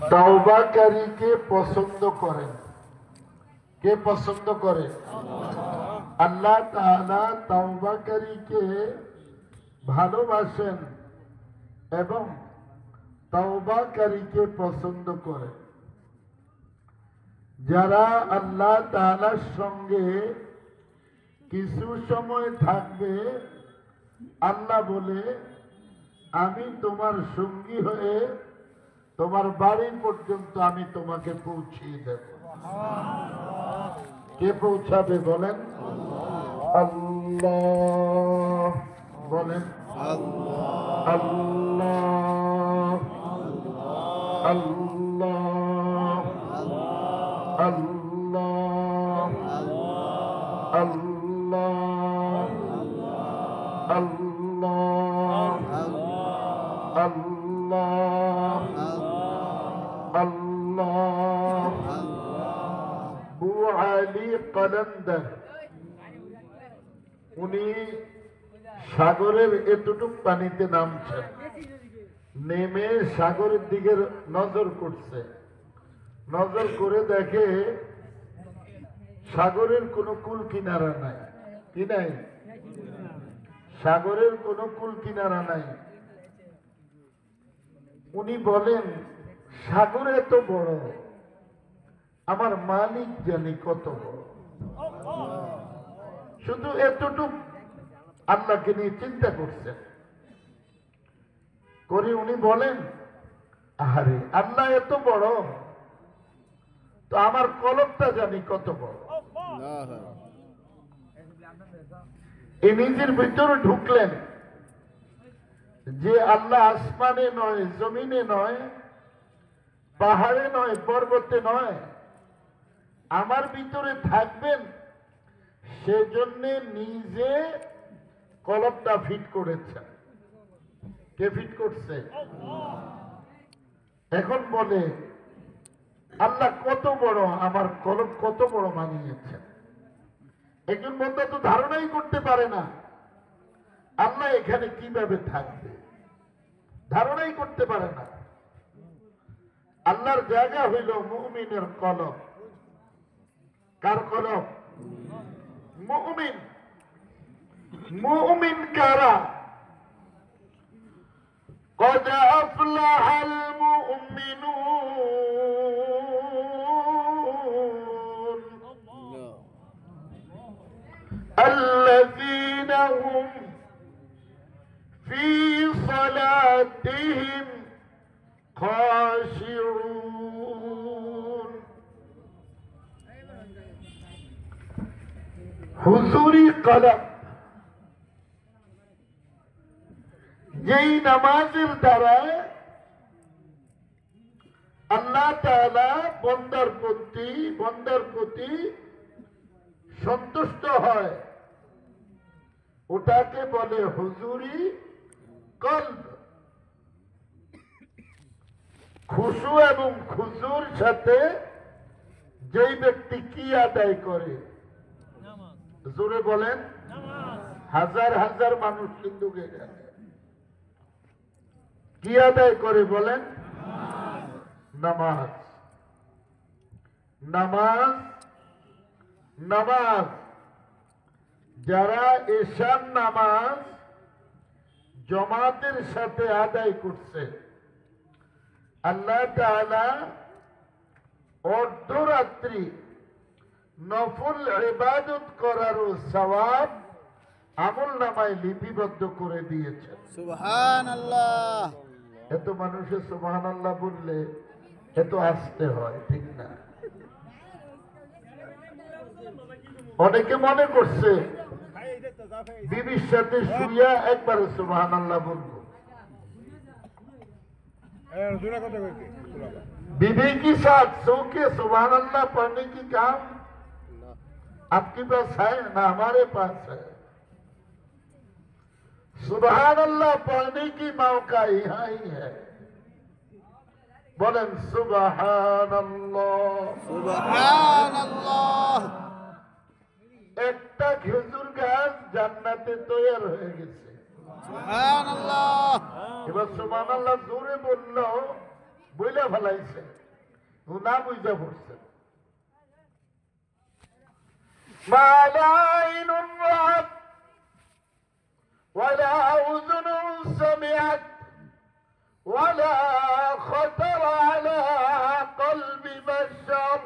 তাওবাকারীকে পছন্দ করেন। কে পছন্দ করে? আল্লাহ তাআলা তাওবাকারীকে ভালোবাসেন এবং তাওবাকারীকে পছন্দ করেন। যারা আল্লাহ তাআলার সঙ্গে কিছু সময় থাকবে, আল্লাহ বলে আমি তোমার সঙ্গী হয়ে তোমার বাড়ি পর্যন্ত আমি তোমাকে পৌঁছিয়ে দেব। কে পৌঁছাবে বলেন? আল্লাহ। বলেন আল্লাহ। আল্লাহ আল্লাহ আল্লাহ আল্লাহ আল্লাহ আল্লাহ। আবু আলী কলন্দর উনি সাগরের এতটুক পানিতে নামছেন, নেমে সাগরের দিকে নজর করছে। নজর করে দেখে সাগরের কোনো কুল কিনারা নাই। কি নাই? সাগরের কোনো কুল কিনারা নাই। উনি বলেন সাগর এত বড়, আমার মালিক জানি কত বড়। শুধু এতটুক আল্লাহকে নিয়ে চিন্তা করছেন। করে উনি বলেন আরে আল্লাহ এত বড়, তো আমার কলবটা জানি কত বড়। এই নিজের ভিতরে ঢুকলেন যে আল্লাহ আসমানে নয়, জমিনে নয়, পাহাড়ে নয়, পর্বতে নয়, আমার ভিতরে থাকবেন। সেজন্য নিজে কলবটা ফিট করেছেন। কে ফিট করছে? এখন বলে আল্লাহ কত বড়, আমার কলব কত বড় বানিয়েছেন। একজন বন্ধু তো ধারণাই করতে পারে না আল্লাহ এখানে কিভাবে থাকবে, ধারণাই করতে পারে না। আল্লাহর জায়গা হইল মুমিনের কলব। কার কলব? মুমিন। মুমিন কারা? قد أفلح المؤمنون الذين هم في صلاتهم خاشعون। হুজুরি কলব, যেই নামাজের দ্বারা আল্লাহ তাআলা বন্দার প্রতি সন্তুষ্ট হয়, ওটাকে বলে হুজুরি কলব। খুশু এবং খুজুর সাথে যেই ব্যক্তি কি আদায় করে, জোরে বলেন। হাজার হাজার মানুষ কিন্তু কি আদায় করে বলেন? নামাজ। নামাজ নামাজ। যারা এশার নামাজ জমাতের সাথে আদায় করছে, আল্লাহ তাআলা অর্ধরাত্রি নফল ইবাদত করারও সওয়াব আমল নামায় লিপিবদ্ধ করে দিয়েছেন। সুবহানাল্লাহ। এত মানুষের সুবহানাল্লাহ বললে এত আসতে হয়, ঠিক না? অনেকে মনে করছে বিবির সাথে শুইয়া একবারে সুবহানাল্লাহ বলবো। बीवी के साथ सो के सुबहानल्लाह पढ़ने की काम आपके पास है ना? हमारे पास है। सुबहानल्लाह पढ़ने की मौका यहाँ ही है। बोलें सुबहानल्लाह। সুবহানাল্লাহ। একটা খেজুর গাছ জান্নাতে তৈরি হয়ে গেছে। সুবহানাল্লাহ। এবার সুবহানাল্লাহ জোরে বললো বইলা ফেলাইছে, ও না বুঝা পড়ছে। ما لا عين رأت ولا أذن سمعت ولا خطر على قلب بشر।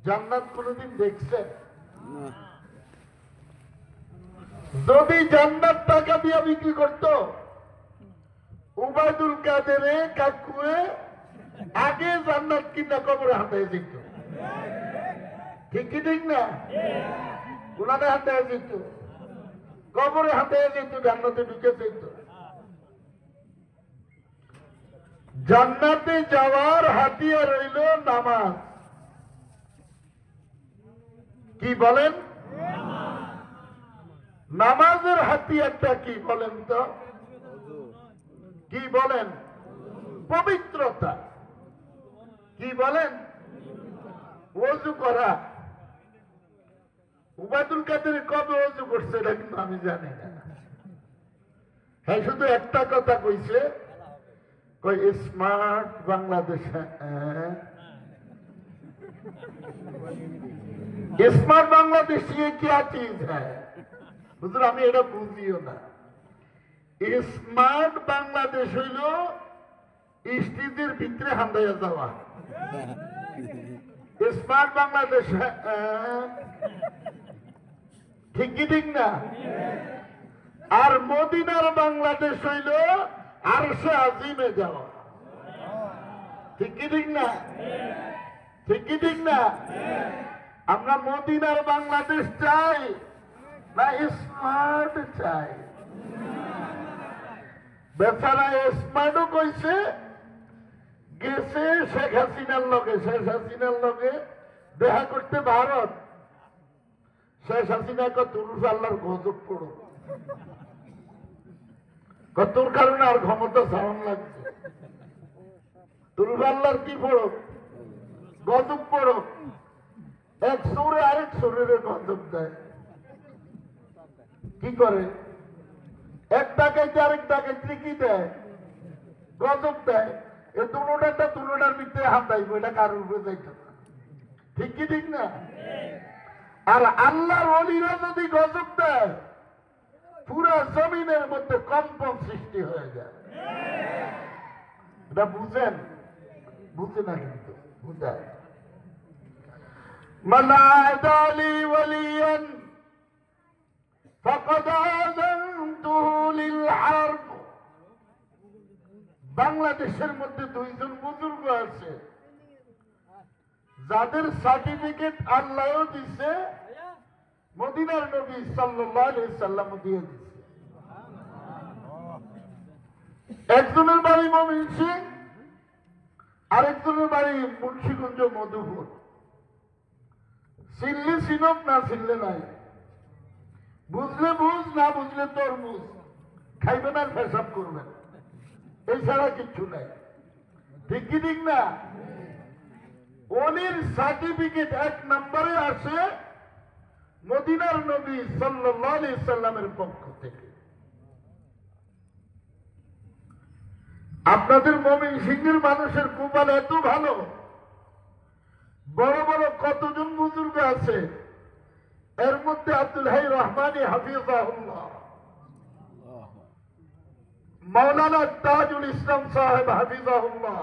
জান্নাত কোনদিন দেখছেন? যদি জান্নাত টাকা দিয়ে বিক্রি করতো, উবাইদুল কাদেরে কাকুয়ে আগে জান্নাত কিনা কবরে হাতায় দিত। ঠিক কি ঠিক না? গুনাতে হাতায় দিত, কবরে হাতায় দিত, জান্নাতে ঢুকে যেত। জান্নাতে যাওয়ার হাতিয়ার রইল নামাজ। কি বলেন? নামাজের হাতিয়ারটা কি বলেন তো? কি বলেন? পবিত্রতা। কি বলেন? ওযু করা। উবাইদুল কাদের কবে ওযু করছে এটা কিন্তু আমি জানি না। হ্যাঁ, শুধু একটা কথা কইছে, কই স্মার্ট বাংলাদেশ। स्मार्ट बांग्लादेश ये क्या चीज है? বুঝলেন, আমি এটা বুঝিও না। স্মার্ট বাংলাদেশ হইল স্ত্রীদের ভিতরে হান্দাইয়া যাওয়া। স্মার্ট বাংলাদেশ ঠিক কি ঠিক না? আর মদিনার বাংলাদেশ হইল আরশে আজিমে যাওয়া। ঠিক কি ঠিক না? ঠিক কি ঠিক না? আমরা মদিনার বাংলাদেশ চাই না স্মার্ট চাই? বেচারা স্মার্টও কইছে, গেছে শেখ হাসিনার লগে, শেখ হাসিনার লগে দেখা করতে ভারত। শেখ হাসিনা তুরুস আল্লাহর গজব পড়ো, তোর কারণে আর ক্ষমতা সামন লাগছে। তুরুস আল্লাহর কি পড়ো? গজব পড়ো। এক সুরে আরেক সুরের গজব দেয়। কি করে? এক ডাকাইতে আরেক ডাকাইতে কি দেয়? গজব দেয়। এ দুটারটা দুটার ভিতরে হাত দেয়, এটা কারোর উপরে যাইতে না। ঠিক কি ঠিক না? আর আল্লাহর ওলিরা যদি গজব দেয়, পুরো জমিনের মধ্যে কম্পন সৃষ্টি হয়ে যায়। এটা বুঝেন? বুঝে না কিন্তু বুঝায়। من عادى لي وليا فقد آذنته للحرب। বাংলাদেশের মধ্যে দুইজন বুজুর্গ আছে যাদের সার্টিফিকেট আল্লাহও দিছে, মদিনার নবী সাল্লাল্লাহু আলাইহি সাল্লাম দিয়ে দিছে। একজনের বাড়ি ময়মনসিংহ, আরেকজনের বাড়ি মুন্সিগঞ্জ মধুপুর। চিনলে চিনক, না চিনলে নাই। বুঝলে বুঝ, না বুঝলে তরমুজ খাইবেন আর পেশাব করবেন, এছাড়া কিচ্ছু নাই। ঠিক কি ঠিক না? ওলির সার্টিফিকেট এক নম্বরে আসে মদিনার নবী সাল্লাল্লাহু আলাইহি সাল্লামের পক্ষ থেকে। আপনাদের ময়মনসিংহের মানুষের কপাল এত ভালো, বড় বড় কতজন বুজুর্গ আছে, এর মধ্যে আব্দুল হাই রহমানী হাফিজাহুল্লাহ, মাওলানা তাজুল ইসলাম সাহেব হাফিজাহুল্লাহ,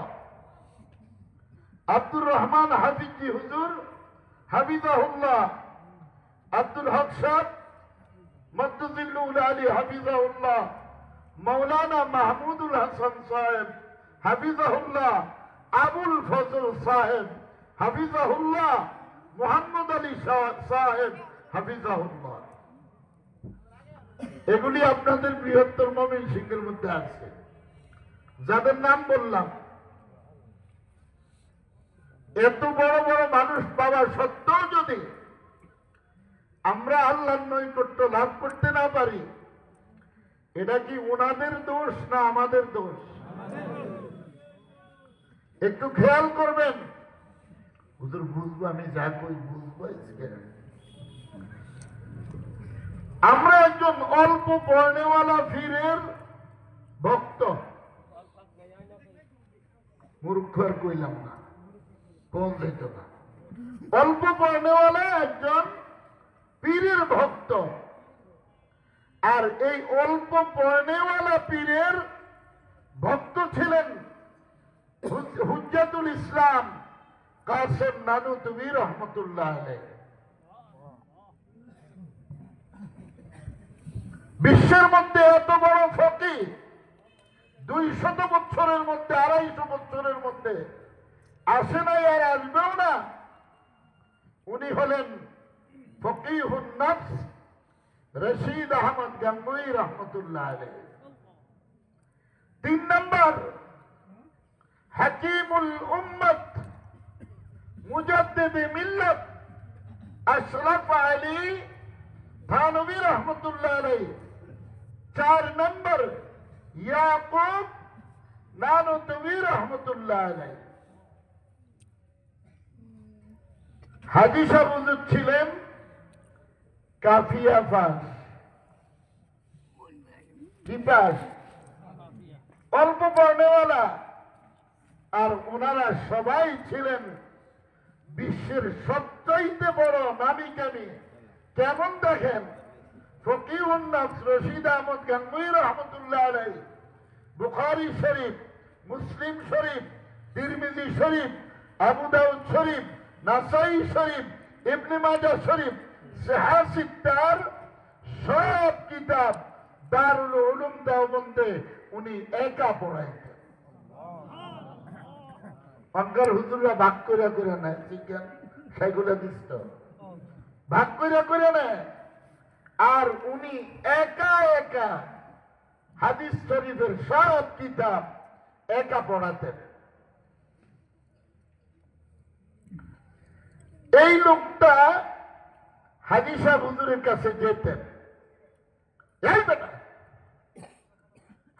আব্দুর রহমান হাফিজি হুজুর হাফিজাহুল্লাহ, আব্দুল হক সাহেব মদ্দুজিল্লুল আলী হাফিজাহুল্লাহ, মাওলানা মাহমুদুল হাসান সাহেব হাফিজাহুল্লাহ, আবুল ফজল সাহেব হাফিজাহুল্লাহ, মোহাম্মদ আলী সাহেব হাফিজাহুল্লাহ। এগুলি আপনাদের বৃহত্তর ময়মনসিংহের মধ্যে আছে। যাদের নাম বললাম, এত বড় বড় মানুষ পাওয়া সত্ত্বেও যদি আমরা আল্লাহর নৈকট্য লাভ করতে না পারি, এটা কি ওনাদের দোষ না আমাদের দোষ? একটু খেয়াল করবেন। হুজুর বুঝবো, আমি যা কই বুঝবো। আমরা একজন অল্প পড়নেওয়ালা ফিরের ভক্ত। মূর্খ আর কইলাম না, কোন যেত না। অল্প পড়নেওয়ালা একজন পীরের ভক্ত, আর এই অল্প পড়নেওয়ালা পীরের ভক্ত ছিলেন হুজ্জাতুল ইসলাম কাসেম নানুতুবি রহমতুল্লাহ আলাইহি। বিশ্বের মধ্যে এত বড় ফকিহ 200 বছরের মধ্যে 250 বছরের মধ্যে আসে নাই আর আসবেও না। উনি হলেন ফকিহুন নফস রশিদ আহমদ গাঙ্গুহি রহমতুল্লাহ আলাইহি। 3 নম্বর হাকিমুল উম্মত মুজাদ্দিদ মিল্লাত আশরাফ আলী থানভী রহমতুল্লাহ আলাইহি। 4 নম্বর ইয়াকুব নানুতুবি রহমতুল্লাহ আলাইহি। হাজী সাহেব হুজুর ছিলেন কাফিয়া পাস। কি পাস? অল্প পড়নেওয়ালা। আর ওনারা সবাই ছিলেন বিশ্বের সবচাইতে বড় নামি কামি। কেমন দেখেন, ফকিহুন নফস রশিদ আহমদ গাঙ্গুহি রহমতুল্লাহ আলাইহি বুখারী শরীফ, মুসলিম শরীফ, তিরমিজি শরীফ, আবু দাউদ শরীফ, নাসাই শরীফ, ইবনে মাজাহ শরীফ, সিহাহ সিত্তার সব কিতাব দারুল উলুম দেওবন্দে উনি একা পড়াইতেন। অঙ্কার হুজুররা ভাগ করে করে নেয়, বিজ্ঞান সেগুলো দিষ্ট ভাগ করে নেয়, আর উনি একা একা হাদিস শরীফের সব কিতাব একা পড়াতেন। এই লোকটা হাজী সাহেব হুজুরের কাছে যেতেন, এই বেটা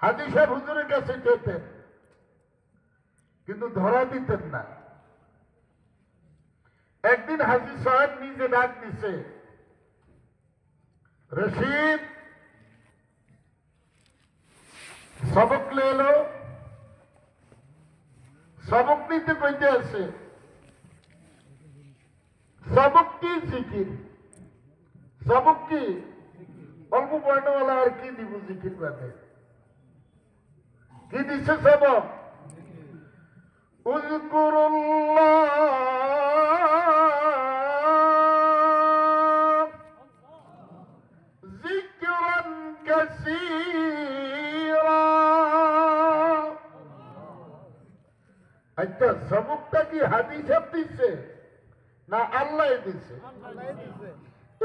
হাজী সাহেব হুজুরের কাছে যেতেন, কিন্তু ধরা দিতেন না। একদিন হাজী সাহেব নিজে ডাক দিছে, রশিদ সবক লে এলো। সবক নিতে কইতে আছে। সবক কি? জিকির। সবক কি? অল্প পড়নেওয়ালা আর কি দিব জিকির বাদে? কি দিচ্ছে সবক? উযকুরুল্লাহ যিকরান কাসীরা। আচ্ছা, সবকটা কি হাদিস সাহেব দিচ্ছে না আল্লাহ দিচ্ছে?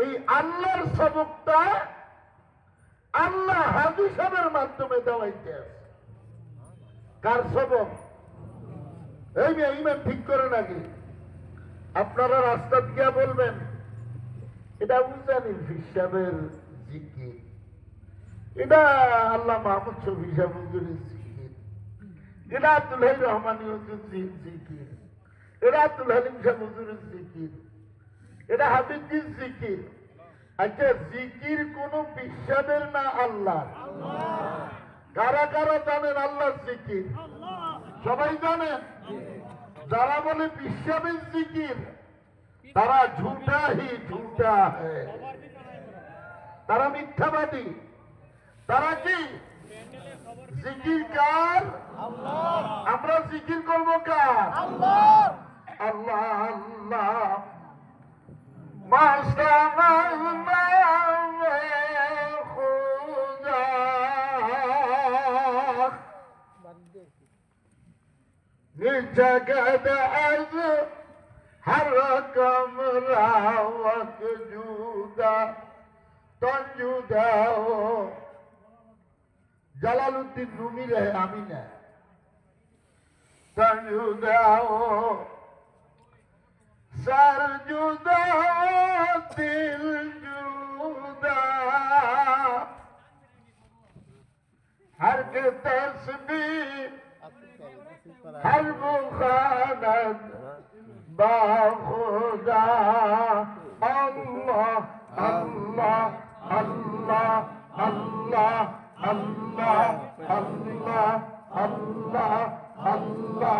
এই আল্লাহর সবকটা আল্লাহ হাজী সাহেবের মাধ্যমে দেওয়াইতে আছে। কার সবক? এই মেয়ে ইমান ঠিক করে নাকি? আপনারা রাস্তা গিয়া বলবেন এটা উজানির হিসাবের জিকির, এটা আল্লাহ মাহমুদ শফি সাহেব হুজুরের জিকির, এটা আব্দুল হাই রহমানী হুজুর জিকির, এটা আব্দুল হালিম সাহেব হুজুরের জিকির, এটা হাবিবজির জিকির। আচ্ছা, জিকির কোন বিশ্বাবের না আল্লাহ? কারা কারা জানেন আল্লাহর জিকির? সবাই জানেন। যারা বলে বিশ্বাবের জিকির তারা ঝুটা হি ঝুটা হ্যায়, তারা মিথ্যাবাদী। তারা কি? জিকির কার? আমরা জিকির করবো কার? আল্লাহ আল্লাহ। جگد از ہر کمرہ وقت جدا تو جدا ہو. জালালউদ্দিন রুমি রহে আমি না। তন জুদা হো সর জুদা দিল জুদা हर के तस्बीह हर मुखानत बाखुदा अल्लाह अल्लाह अल्लाह अल्लाह अल्लाह अल्लाह अल्लाह अल्लाह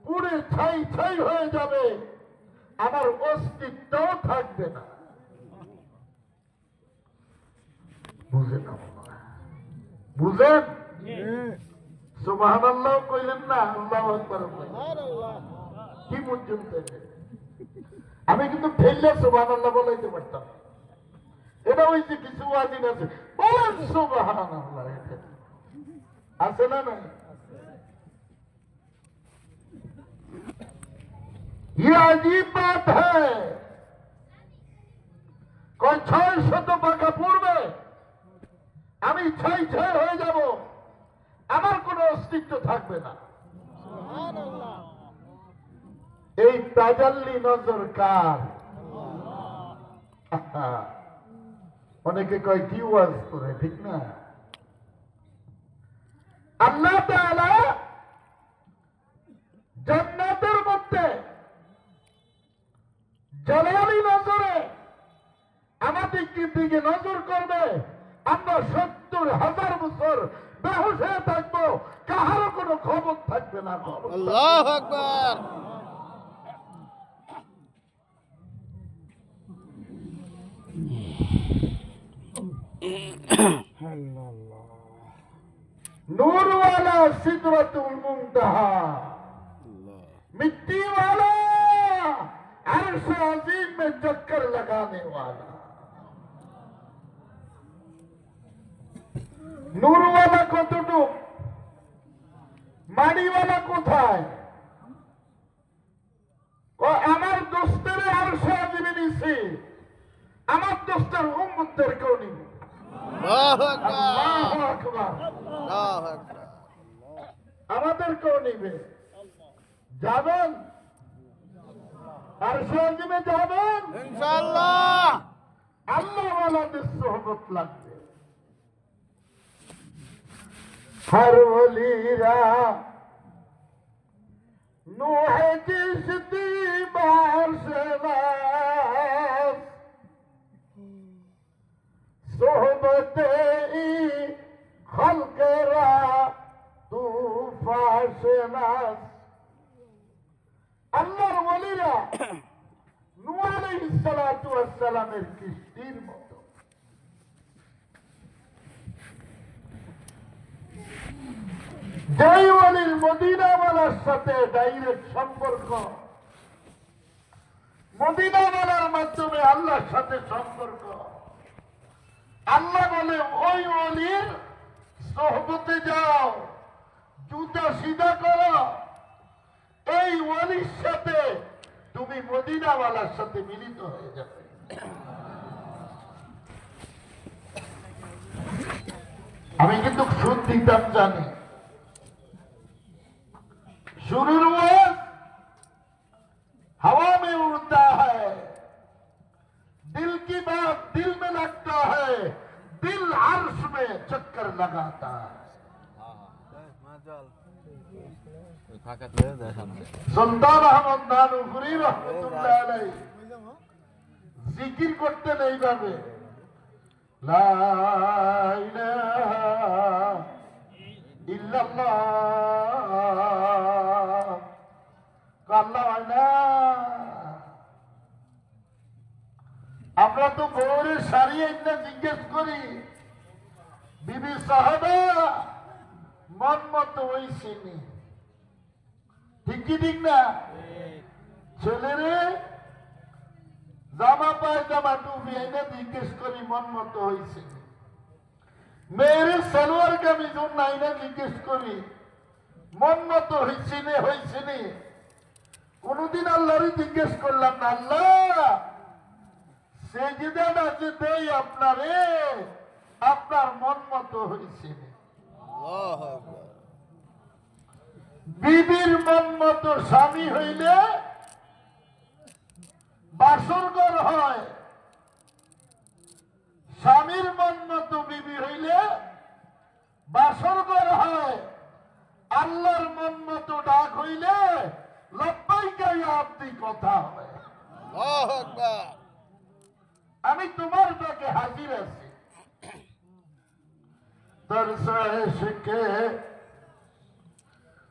পুড়ে ছাই ছাই হয়ে যাবে, আমার অস্তিত্বও থাকবে না। বুঝেন আপনারা? বুঝেন? সুবহানাল্লাহ কইলেন না, আল্লাহু আকবার কইলেন। কি বুঝছেন তাইলে? আমি কিন্তু ঠেললে সুবহানাল্লাহ বলাইতে পারতাম। এটা ওই যে কিছু ওয়াজিন আছে, বলেন সুবহানাল্লাহ, এটা আছে না নাই? ये अजीब बात है। कोई 600 টাকা পড়বে, আমি ছাই ছাই হয়ে যাব, আমার কোনো অস্তিত্ব থাকবে না। এই তাজাল্লি নজর কার? অনেকে কয় কি ওয়াজ করে, ঠিক না? আল্লাহ তাআলা জান্নাতের মধ্যে জালালি নজরে আমাদের দিকে নজর করবে, আমরা 70,000 বছর বেহুশ হয়ে থাকবো, কাহারও কোনো খবর থাকবে না। আল্লাহু আকবার। नूर वाला सिदरतुल मुंतहा, मिट्टी वाला अर्श अजीम में चक्कर लगाने वाला। नूर वाला कतटुक, माड़ी वाला कोथाय? আমার দোস্তের আরশে আজিমে নিছি, আমার দোস্তের উম্মতদের কেউ নিবে। আল্লাহু আকবার। আল্লাহু আকবার। আল্লাহু আকবার। আমাদের কেউ নিবে। যাবেন আরশে আজিমে, যাবেন ইনশাআল্লাহ। আল্লাহ ওয়ালাদের সোহবত লাগবে। हर वलीरा नूह जिसती बार से नास, सोहबते खलकरा तूफान से नास। আল্লাহর ওয়ালিরা নূহ আলাইহিস সালাতু ওয়াস সালামের কিস্তির মতো। যেই ওয়ালির মদিনাওয়ালার সাথে ডাইরেক্ট সম্পর্ক, মদিনাওয়ালার মাধ্যমে আল্লাহর সাথে সম্পর্ক, আল্লাহ বলে ওই ওয়ালির সোহবতে যাও, জুতা সিধা করো, এই ওয়ালির সাথে তুমি মদিনাওয়ালার সাথে মিলিত হয়ে যাবে। আমি কিন্তু সুদ দিতাম জানি। शुरूर वक्त हवा में उड़ता है, दिल की बात दिल में लगता है, दिल अर्श में चक्कर लगाता है। सुल्तान अहमद नानुपुरी रहमतुल्लाह अलैह जिकिर करते नहीं पाবে, ला इलाहा इल्लाल्लाह। আমরা তো বউরে সারিয়ে এটা জিজ্ঞেস করি, বিবি সাহাবা মন মতো হইছিনি, ঠিক কি ঠিক না? ছেলেরে জামা পায়জামা টুপি এনে জিজ্ঞেস করি মন মতো হইছিনি, মেয়েরে সালোয়ার কামিজ না জিজ্ঞেস করি মন মতো হইছিনি হইছিনি। কোনদিন আল্লাহরে জিজ্ঞেস করলাম না, আল্লাহ সেজদাটা যে দেই আপনারে, আপনার মন মতো হইছিনি? আল্লাহু আকবার। বিবির মন মতো স্বামী হইলে বাসরঘর হয়, স্বামীর মন মতো বিবি হইলে বাসরঘর হয়, আল্লাহর মন মতো ডাক হইলে লব্বাইকা ইয়া আব্দি কথা হয়। আল্লাহু আকবার। আমি তোমার ডাকে হাজির আছি। দরস ইশকে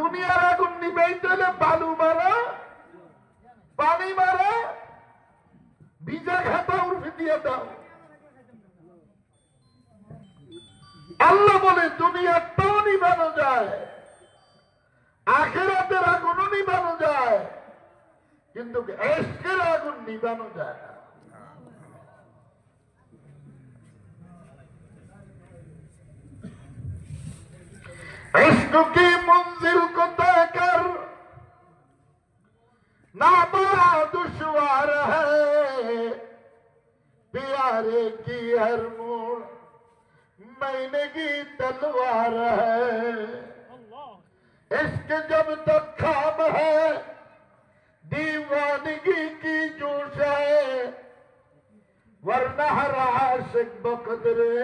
দুনিয়ার আগুন নিবেইতে হলে বালু মারা, পানি মারা, ভিজা খাতা উর্ফে দিয়ে দাও। আল্লাহ বলে দুনিয়াটাও নিবানো যায়, আখিরাতের আগুনও নিবানো যায়, কিন্তু ইশকের আগুন নিবানো যায় না। इश्क की मंजिल को तय कर ना बड़ा दुश्वार है, प्यारे की हर मोड़ महीने की तलवार है। इश्क जब तक खाम है दीवानगी की जोश है, वरना हर आशिक बकदरे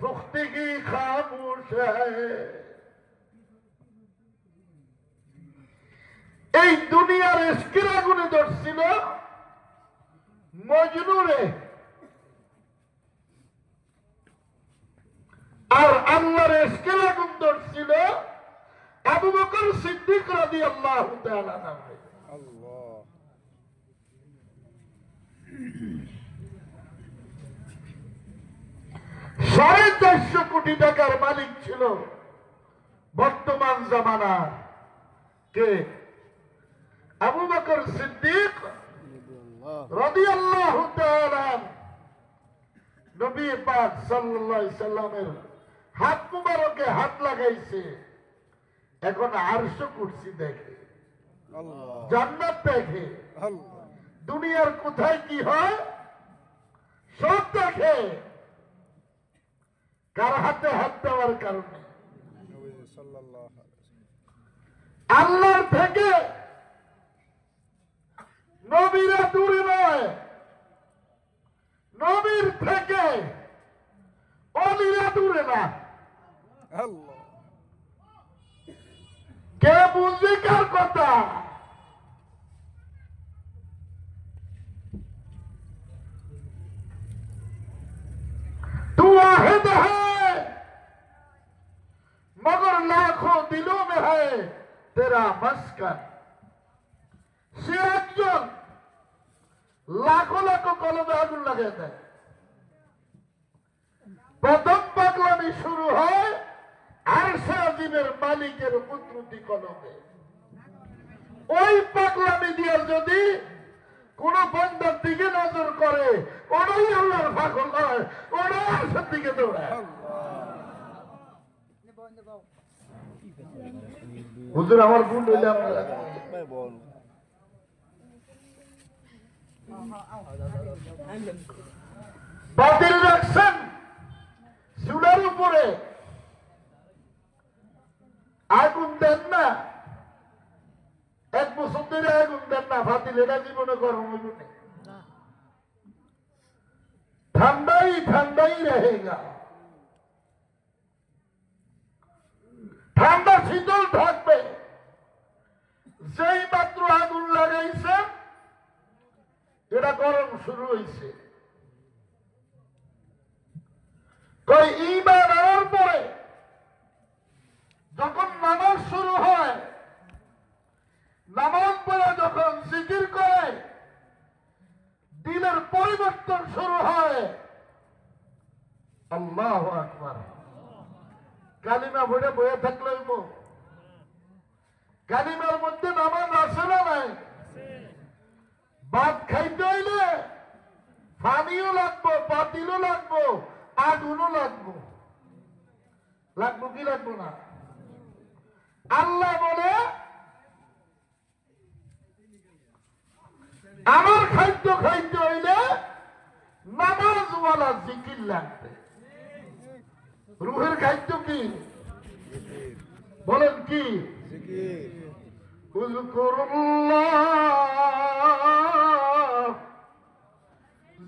पुख्तगी खामोश है। এই দুনিয়ার ইশকের আগুনে ধরছিল মজনুরে, আর আল্লাহর ইশকের আগুন ধরছিল আবু বকর সিদ্দিক রাদিয়াল্লাহু তাআলা আনহু। আল্লাহ। 450 কোটি টাকার মালিক ছিল বর্তমান জামানার কে? আবু বকর সিদ্দিক রাদিয়াল্লাহু তাআলা। নবী পাক সাল্লাল্লাহু আলাইহি সাল্লামের হাত মুবারকে হাত লাগাইছে, এখন আরশ কুরসি দেখে, জান্নাত দেখে, দুনিয়ার কোথায় কি হয় সব দেখে। কার হাতে হাত দেওয়ার কারণে? আল্লাহর থেকে নবীরা দূরে নয়, নবীর থেকে অলিরা দূরে না। কে বুঝবে কার কথা? तू वाहिद है मगर लाखों दिलों में है तेरा मस्कन। সে একজন লাখো লাখো কলমে আগুন লাগিয়ে দেয়। প্রথম পাগলামি শুরু হয় আরশে আজিমের মালিকের কুদরতি কলমে। ওই পাগলামি দিয়ে যদি কোন বন্দার দিকে নজর করে, ওরাই আল্লাহর পাগল নয়, ওরাই আরশের দিকে দৌড়ায়। হুজুর আমার ভুল হইলে আপনারা বাতিল রাখছেন চুলার উপরে, আগুন দেন না, এক বছর ধরে আগুন দেন না, বাতিল এটা জীবনে গরম হইব না, ঠান্ডাই ঠান্ডাই রহেগা, ঠান্ডা শীতল থাকবে। যেই মাত্র আগুন লাগাইছে এটা গরম শুরু হয়েছে। ঈমান আনার পরে যখন নামাজ শুরু হয়, নামাজ পড়ে যখন জিকির করে দিলের পরিবর্তন শুরু হয়। আল্লাহু আকবার। কালিমা পড়ে বয়ে থাকলে কালিমার মধ্যে নামাজ আসে না নাই? ভাত খাইতে হইলে পানিও লাগবো, পাতিলও লাগবো, আগুনও লাগবো। লাগবো কি লাগবো না? আল্লাহ বলে আমার খাদ্য খাইতে হইলে নামাজওয়ালা জিকির লাগবে। রুহের খাদ্য কি বলেন? কি? উযকুরুল্লাহ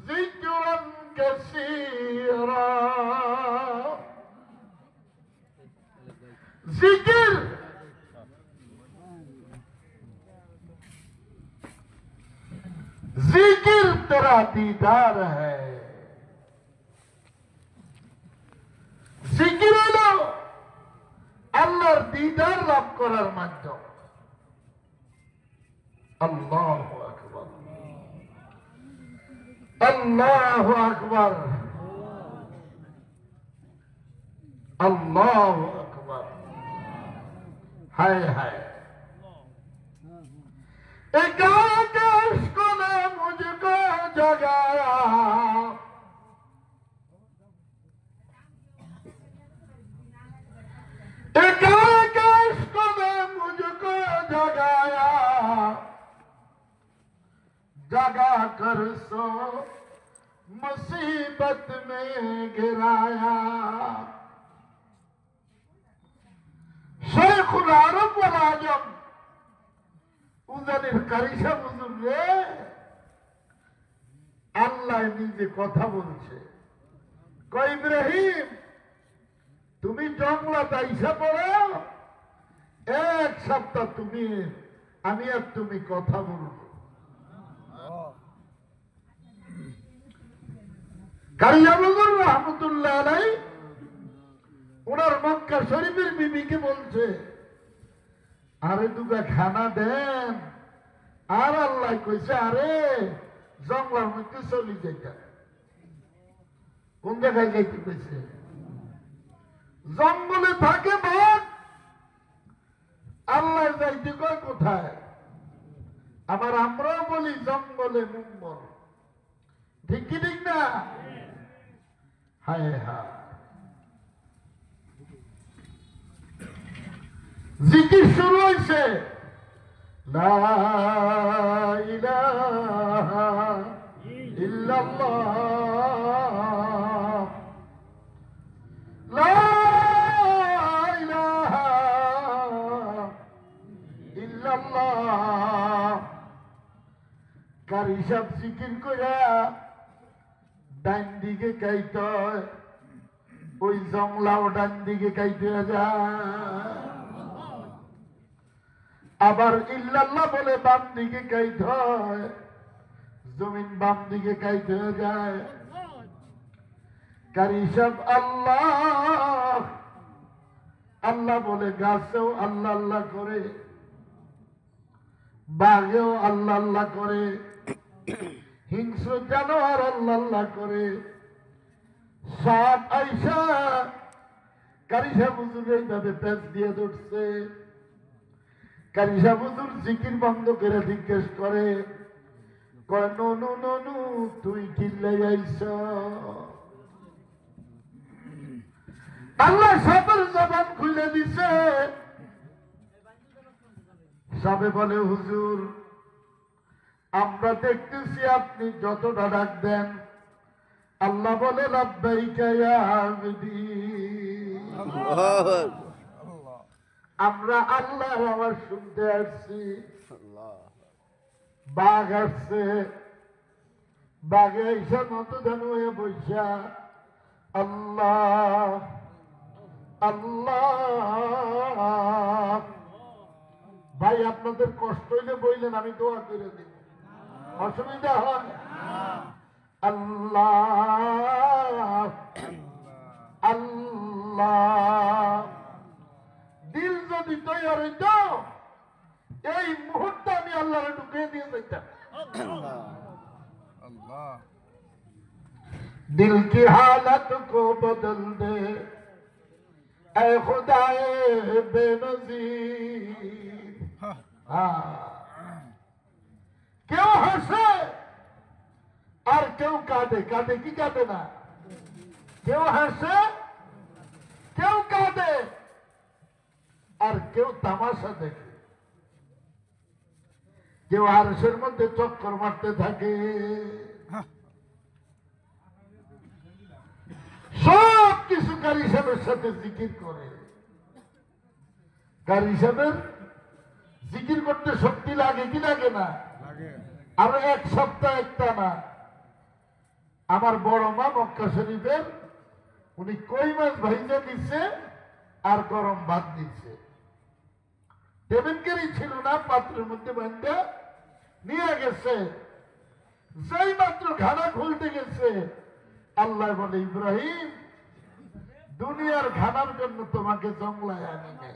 যিকরান কাসীরা। জিকির जिक्र तेरा दीदार है। जिक्र लो अल्लाह আল্লাহর দিদার লাভ করার মাধ্যম। আল্লাহু আকবার, আল্লাহু আকবার, আল্লাহু আকবার। হায় হায়, इश्क़ ने मुझको जगाया, इश्क़ ने मुझको जगाया, जगा कर सो मुसीबत में गिराया। शेखुल आरब वल आजम উজানের কারিশা হুজুর রে, আল্লাহ নিজে কথা বলছে, কয় ইব্রাহিম তুমি জঙ্গলাত আইসা পড়ো, এক সপ্তাহ তুমি আমি আর তুমি কথা বলবো। কারিশা হুজুর রহমতুল্লাহ আলাইহি ওনার মক্কা শরীফের বিবিকে বলছে, আরে দুগা খানা দেন। আর আল্লাহ কইছে, আরে জঙ্গলার মধ্যে চলি যাইতা। কোন জায়গায় যাইতে কইছে? জঙ্গলে থাকে বাঘ, আল্লাহ যাইতে কয় কোথায়? আবার আমরাও বলি জঙ্গলে মঙ্গল, ঠিক কি ঠিক না? হায় হায়, জিকির শুরু হয়েছে, লা ইলাহা ইল্লাল্লাহ, লা ইলাহা ইল্লাল্লাহ। কারি সব জিকির কইরা ডান দিকে কাইতে হয়, ওই জংলাও ডান দিকে কাইতে যায়। আবার ইল্লাল্লাহ বলে বাম দিকে কাইতে হয়, জমিন বাম দিকে কাইতে যায়। কারি সব আল্লাহ আল্লাহ বলে, গাছেও আল্লাহ আল্লাহ করে, বাঘেও আল্লাহ আল্লাহ করে, হিংস্র জানোয়ার আল্লাহ আল্লাহ করে। সাপ আইসা কারিশা হুজুর এইভাবে পেঁচ দিয়ে ধরছে। কারিশা হুজুর জিকির বন্ধ করে জিজ্ঞেস করে, কয় ননু ননু তুই কিল্লাই আইস? আল্লাহ সাপের জবান খুলে দিছে। সাপে বলে, হুজুর আমরা দেখতেছি আপনি যতটা ডাক দেন। আল্লাহ বলে, লাব্বাইকা ইয়া আবদি, আমরা আল্লাহর আওয়াজ শুনতে আসছি। বাঘ আসছে, বাঘে এসে নতদান হয়ে বৈশা আল্লাহ আল্লাহ। ভাই আপনাদের কষ্ট হইলে বললেন, আমি দোয়া করে দিব, অসুবিধা হয়? আল্লাহ আল্লাহ। দিল যদি তৈরি হইত, এই মুহূর্তে আমি আল্লাহরে ঢুকিয়ে দিয়ে যাইতাম। दिल की हालत को बदल दे ऐ खुदाए बेनजीर। কেউ হাসে আর কেউ কাঁদে, কাঁদে কি কাঁদে না? কেউ হাসে, কেউ কাঁদে, আর কেউ তামাশা দেখে। কেউ আরশের মধ্যে চক্কর মারতে থাকে। সব কিছু কারি সাহেবের সাথে জিকির করে। কারি সাহেবের জিকির করতে শক্তি লাগে কি লাগে না? আরো এক সপ্তাহ একটা না। আমার বড় মা মক্কা শরীফের, উনি কই মাছ ভাইজা দিচ্ছে আর গরম ভাত দিচ্ছে। টেবিনকারী ছিল না, পাত্রের মধ্যে বান্ধা নিয়ে গেছে। যেই মাত্র খানা খুলতে গেছে, আল্লাহ বলে, ইব্রাহিম দুনিয়ার খানার জন্য তোমাকে জঙ্গলায় আনি নাই,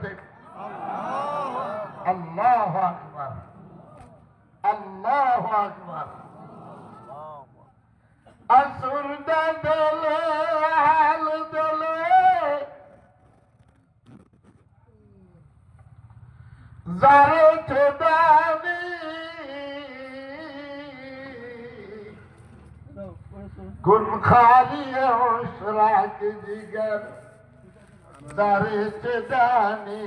আকবার। আসুরদা দলে হাল দলে যারে চোদানি গুন খালিয়ে ওসরাক জিগর যারে চোদানি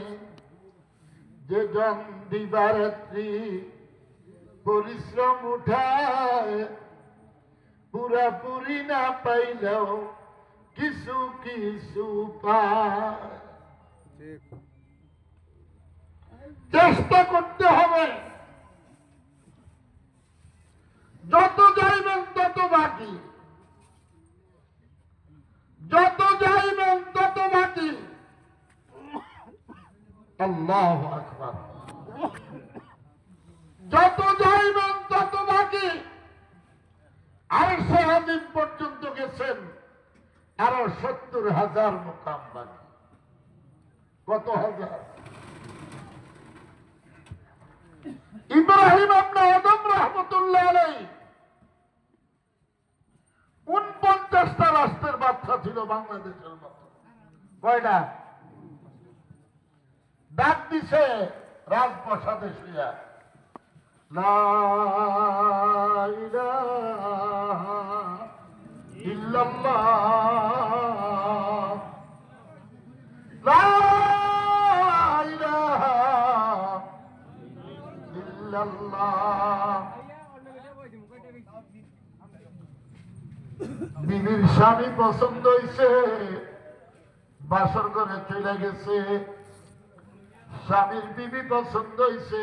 যে জন দিবারাত্রি পরিশ্রম উঠায় পুরাপুরি না পাইলেও কিছু কিছু পায়। চেষ্টা করতে হবে, যত যাইবেন তত বাকি, যত যাইবেন তত বাকি। আল্লাহু আকবার। যত যাইবেন তত বাকি। আরশে আজিম পর্যন্ত গেছেন, আরো ৭০,০০০ মুকাম বাকি। কত হাজার? ইব্রাহিম ইবনে আদম রাহমাতুল্লাহ আলাইহি ৪৯টা রাষ্ট্রের বাদশা ছিল বাংলাদেশের মতো। কয়টা? ডাক দিছে রাজপ্রাসাদে শুইয়া, লা ইলাহা ইল্লাল্লাহ, লা ইলাহা ইল্লাল্লাহ। বিবির স্বামী পছন্দ হইছে, বাসর ঘরে চলে গেছে। স্বামীর বিবি পছন্দ হইছে,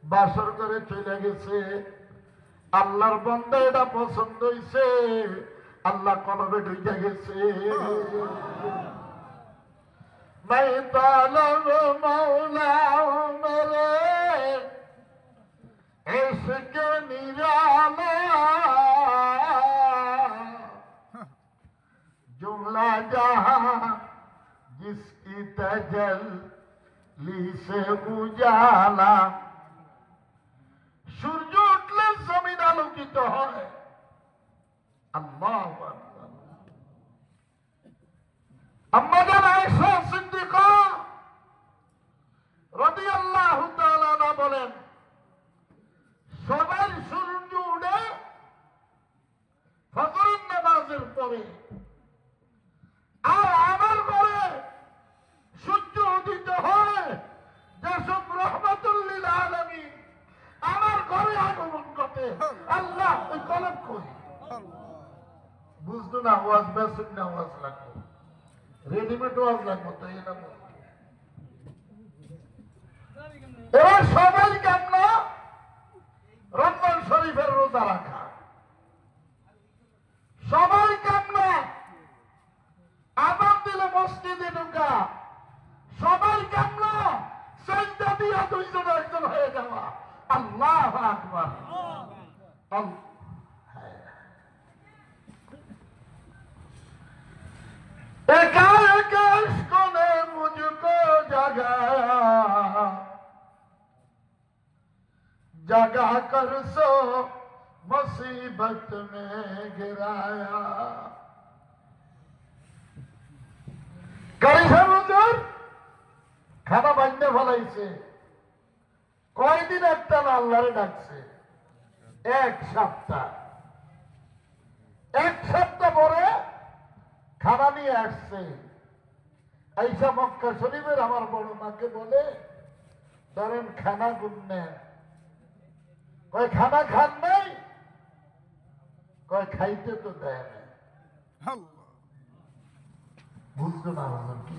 বাসর ঘরে চলে গেছে। আল্লাহর বান্দা এটা পছন্দ হইছে, আল্লাহ কলবে ঢুকে গেছে। मैं तालब मौला मेरे इश्क निराला, जुमला जहां जिसकी तजल्ली से उजाला। সূর্য উঠলে জমিন আলোকিত হয়। আল্লাহু আকবার। আম্মা জান আয়েশা সিদ্দিকা রাদিয়াল্লাহু তাআলা আনহা বলেন, সবাই সূর্য উঠে ফজরের নামাজের পরে, আর আমার ঘরে সূর্য উদিত হয় যেসব রাহমাতুল লিল আলামিন আমার ঘরে আগমন ঘটে। আল্লাহ ওই কলম কই বুঝতো না, ওয়াজ বেসুন না, ওয়াজ লাগবো, রেডিমেড ওয়াজ লাগবো, তো এটা এবার সবাই কামনা রমজান শরীফের রোজা রাখা, সবাই কামনা আযান দিলে মসজিদে ঢোকা, সবাই কামনা সেজদা দিয়া দুইজন একজন হয়ে যাওয়া। আল্লাহু আকবার। एका एक इश्क ने मुझको जगाया, जगा कर सो मुसीबत में गिराया। কারিশা হুজুর খানা বাঁধতে ফলাইছে, কয়দিন একটা আল্লাহরে ডাকছে? এক সপ্তাহ। এক সপ্তাহ পরে খানা নিয়ে আসছে। আইসা মক্কা শরীফের আমার বড় মাকে বলে, ধরেন খানা গুনলেন। কয় খানা খান নাই? কয় খাইতে তো দেয় না। বুঝতো না কি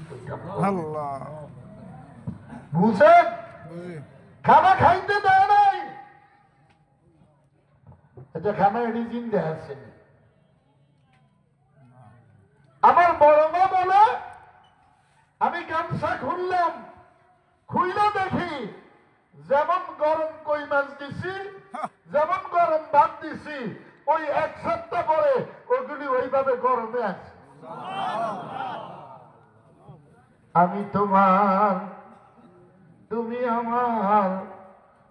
বুঝেন? খানা খাইতে দেয় নাই। এটা খানা এটি জিন্দে আছে। আমার বড় মা বলে, আমি গামছা খুললাম, খুইলে দেখি যেমন গরম কই মাছ দিছি, যেমন গরম ভাত দিছি, ওই এক সপ্তাহ পরে ওগুলি ওইভাবে গরমে আছে। আমি তোমার, তুমি আমার,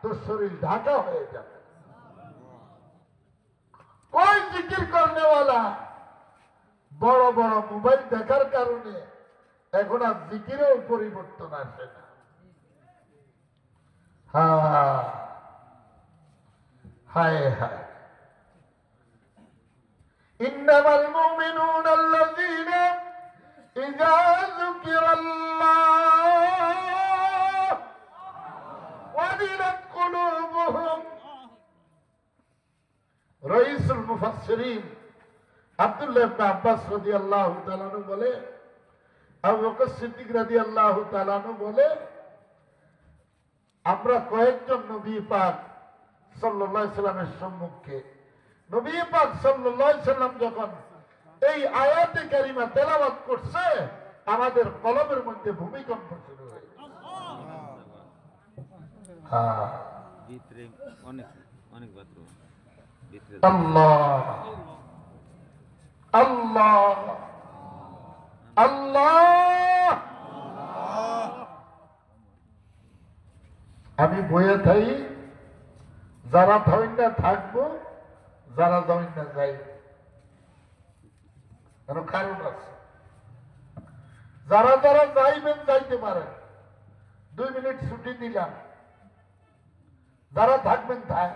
তোর শরীর ঢাকা হয়ে যাবে। কোন জিকির করনেওয়ালা বড় বড় মোবাইল দেখার কারণে এখন আর জিকিরেও পরিবর্তন আসে না। হায় হায়, ইন্নামাল মুমিনুনা আল্লাযীনা ইযা যুকিরাল্লাহ ওয়াজিলাত কুলুবুহুম। রাইসুল মুফাসসিরিন আব্দুল্লাহ ইবনে আব্বাস রাদিয়াল্লাহু তাআলা আনহু বলে, আবু বকর সিদ্দিক রাদিয়াল্লাহু তাআলা আনহু বলে, আমরা কয়েকজন নবী পাক সাল্লাল্লাহু আলাইহি সাল্লামের সম্মুখে নবী পাক সাল্লাল্লাহু আলাইহি সাল্লাম যখন এই আয়াতে কারিমা তেলাওয়াত করছে, আমাদের কলমের মধ্যে ভূমিকম্প শুরু হয়েছে। ভিতরে অনেক অনেক বাথরুম ভিতরে। আল্লাহ আল্লাহ আল্লাহ। আমি বইয়ে থাই, যারা থাইন না থাকবো, যারা যাইন না যাই, কারণ আছে। যারা যারা যাইবেন যাইতে পারেন, 2 মিনিট ছুটি দিলাম। যারা থাকবেন থাক।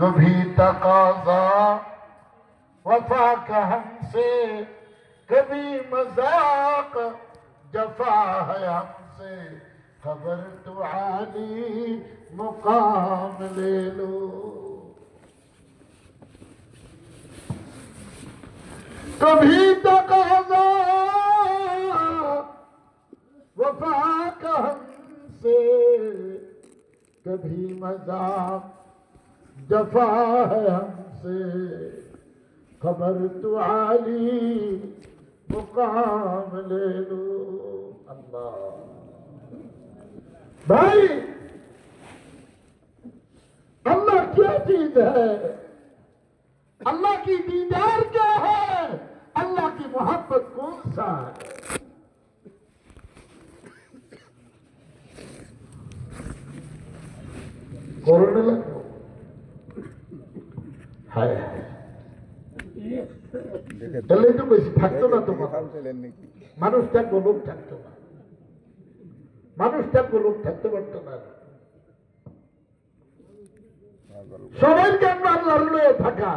कभी तकाजा वफा का हमसे, कभी मजाक जफा है हमसे, खबर तो आली मुकाम ले लो। कभी तकाजा वफा का हमसे, कभी मजाक जफा है हमसे, खबर तो आली मुकाम ले लो। अल्लाह भाई, अल्लाह क्या चीज है? अल्लाह की दीदार क्या है? अल्लाह की मोहब्बत कौन सा है? করোনা লাগলো। হায় হায়, তাহলে তো বেশি থাকতো না তোমার। মানুষ থাকবো, লোক থাকতো না। মানুষ থাকবো, লোক থাকতে পারতো না। সবাইকে আমরা আল্লাহর লয়ে থাকা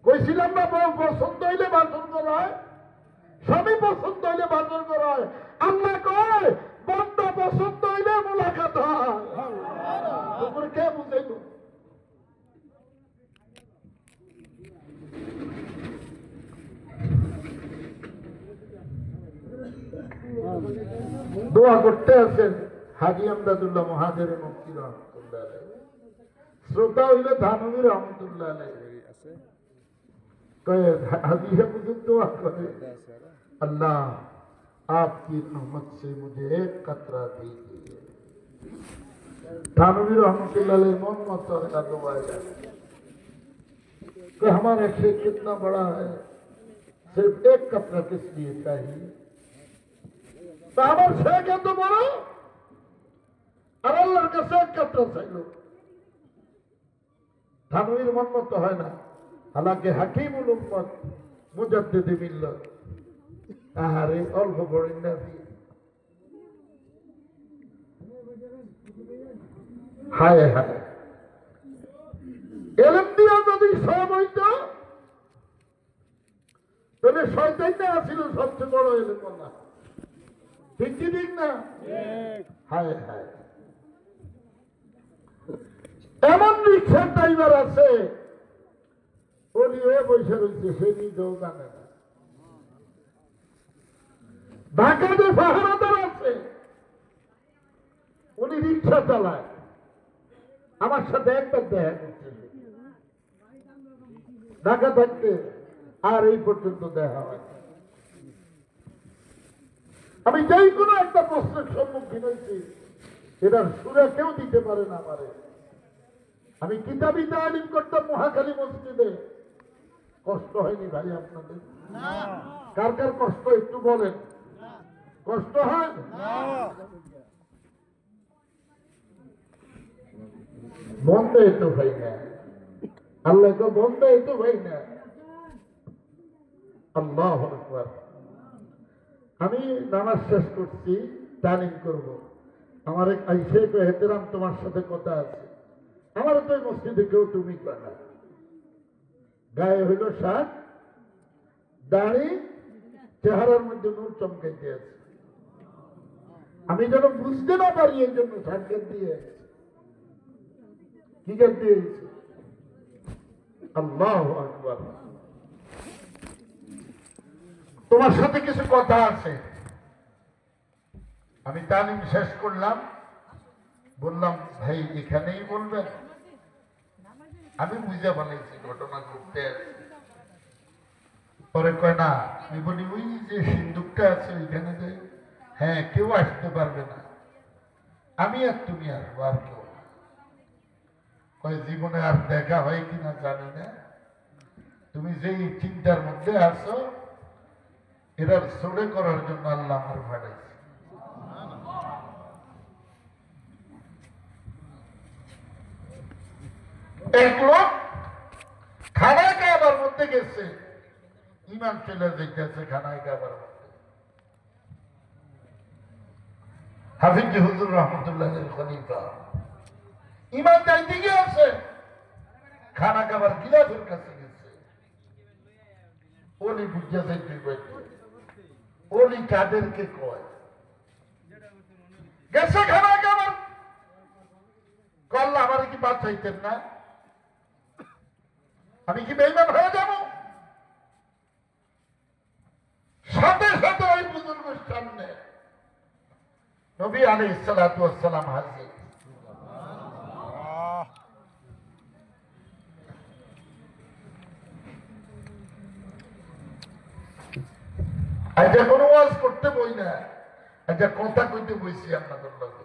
কইছিলাম না, বউ পছন্দ হইলে বাসন করা হয়, স্বামী পছন্দ হইলে বাসন করা হয়। আল্লাহ কয় বান্দা পছন্দ হইলে মোলাকাত হয়। তোমরা কে বুঝাইল? দোয়া করতে আছেন হাজী আমদাদুল্লাহ মহাজের মুফতি রহমতুল্লাহ আলাইহি, শ্রোতা হইলে ধানবীর রহমতুল্লাহ আলাইহি। हाजी है मुझे दुआ करे, अल्लाह आपकी रहमत से मुझे एक कतरा दीजिए। थानवी रहमतुल्लाह अलैह मोहम्मद का दुआ है कि हमारा शेख कितना बड़ा है, सिर्फ एक कतरा किस लिए चाहिए? तो हमारे शेख है तो बड़ा, और अल्लाह का शेख कतरा चाहिए। थानवीर मोहम्मद तो है ना, हालांकि हकीमुल उम्मत मुजद्दिद मिल्लत। আহারে অল্প পড়েন না, হায় হায়। এলম দিয়া যদি সব হইত, তাহলে শয়তানটা আসিল সবচেয়ে বড় এলেম না। ঠিক কি ঠিক না? হায় হায়, এমন রিক্সার ড্রাইভার আছে, উনি হয়ে বসে রয়েছে, সে নিজেও জানে না। ঢাকাতে পাহারাদার আছে, উনি রিক্সা চালায়, আমার সাথে একবার দেখা করছে ঢাকা থাকতে, আর এই পর্যন্ত দেখা হয়। আমি যেই কোনো একটা প্রশ্নের সম্মুখীন হয়েছি, এটার সুরে কেউ দিতে পারে না আমারে। আমি কিতাবি তালিম করতাম মহাখালী মসজিদে, কষ্ট হয়নি ভাই আপনাদের? কার কার কষ্ট একটু বলেন। কষ্ট হয়? বন্ধে তো ভাই না, আল্লাহ তো বন্ধে তো ভাই না। আল্লাহু আকবার। আমি নামাজ শেষ করছি, তালিম করব। আমার এক আইসে হেতেরাম, তোমার সাথে কথা আছে। আমার তো মসজিদে কেউ তুমি কথা, গায়ে হইল শার্ট, দাড়ি, চেহারার মধ্যে নূর চমকাইতে আছে। আমি যেন বুঝতে না পারি এই জন্য শার্ট গেট দিয়ে, কি গেট দিয়েছে। আল্লাহু আকবার। তোমার সাথে কিছু কথা আছে। আমি তালিম শেষ করলাম, বললাম ভাই এখানেই বলবেন। আমি বুঝে বানাইছি ঘটনা ঘটতে আছে। পরে কয় না, আমি বলি ওই যে সিন্দুকটা আছে ওইখানে যে, হ্যাঁ কেউ আসতে পারবে না, আমি আর তুমি আসবো, আর কেউ না। কয় জীবনে আর দেখা হয় কিনা জানি না, তুমি যেই চিন্তার মধ্যে আছো এটার চড়ে করার জন্য আল্লাহ আমার পাঠাইছে। এক লোক খানায় খাবার মধ্যে গেছে, ইমান চলে যেতেছে খানায় খাবার মধ্যে। হাফিজ হুজুর রহমতুল্লাহ খলিফা ইমান যাইতে গিয়েছে, খানা খাবার গিলাফের কাছে গেছে। ওলি বুঝা যাইতে পারছে, ওলি কাদেরকে কয় গেছে খানা খাবার। কল্লা আমার কি বাদ চাইতেন না, আমি কি বেঈমান হয়ে যাব? সাথে সাথে ওই বুজুর্গের সামনে নবী আলাইহিস সালাতু ওয়াস সালাম হাজির। আজ কোনো ওয়াজ করতে বই না, আজ কথা কইতে বইছি আপনাদের লগে।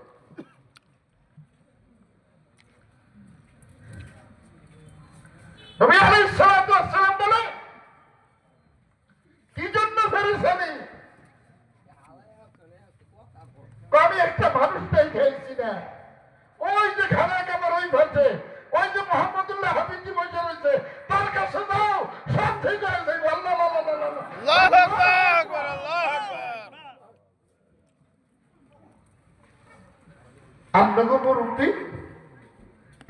নবী আলাইহিস সালাতু ওয়াস সালাম বলে, কি জন্য ফেরেশানি? আমি একটা মানুষটাই খেয়েছি না, ওই যে খানা খাবার ওই ভাষে, ওই যে মোহাম্মদুল্লাহ হাবিবজি বসে রয়েছে, তার কাছে যাও, সব ঠিক হয়ে যাবে। আল্লাহ আমনগর উঠি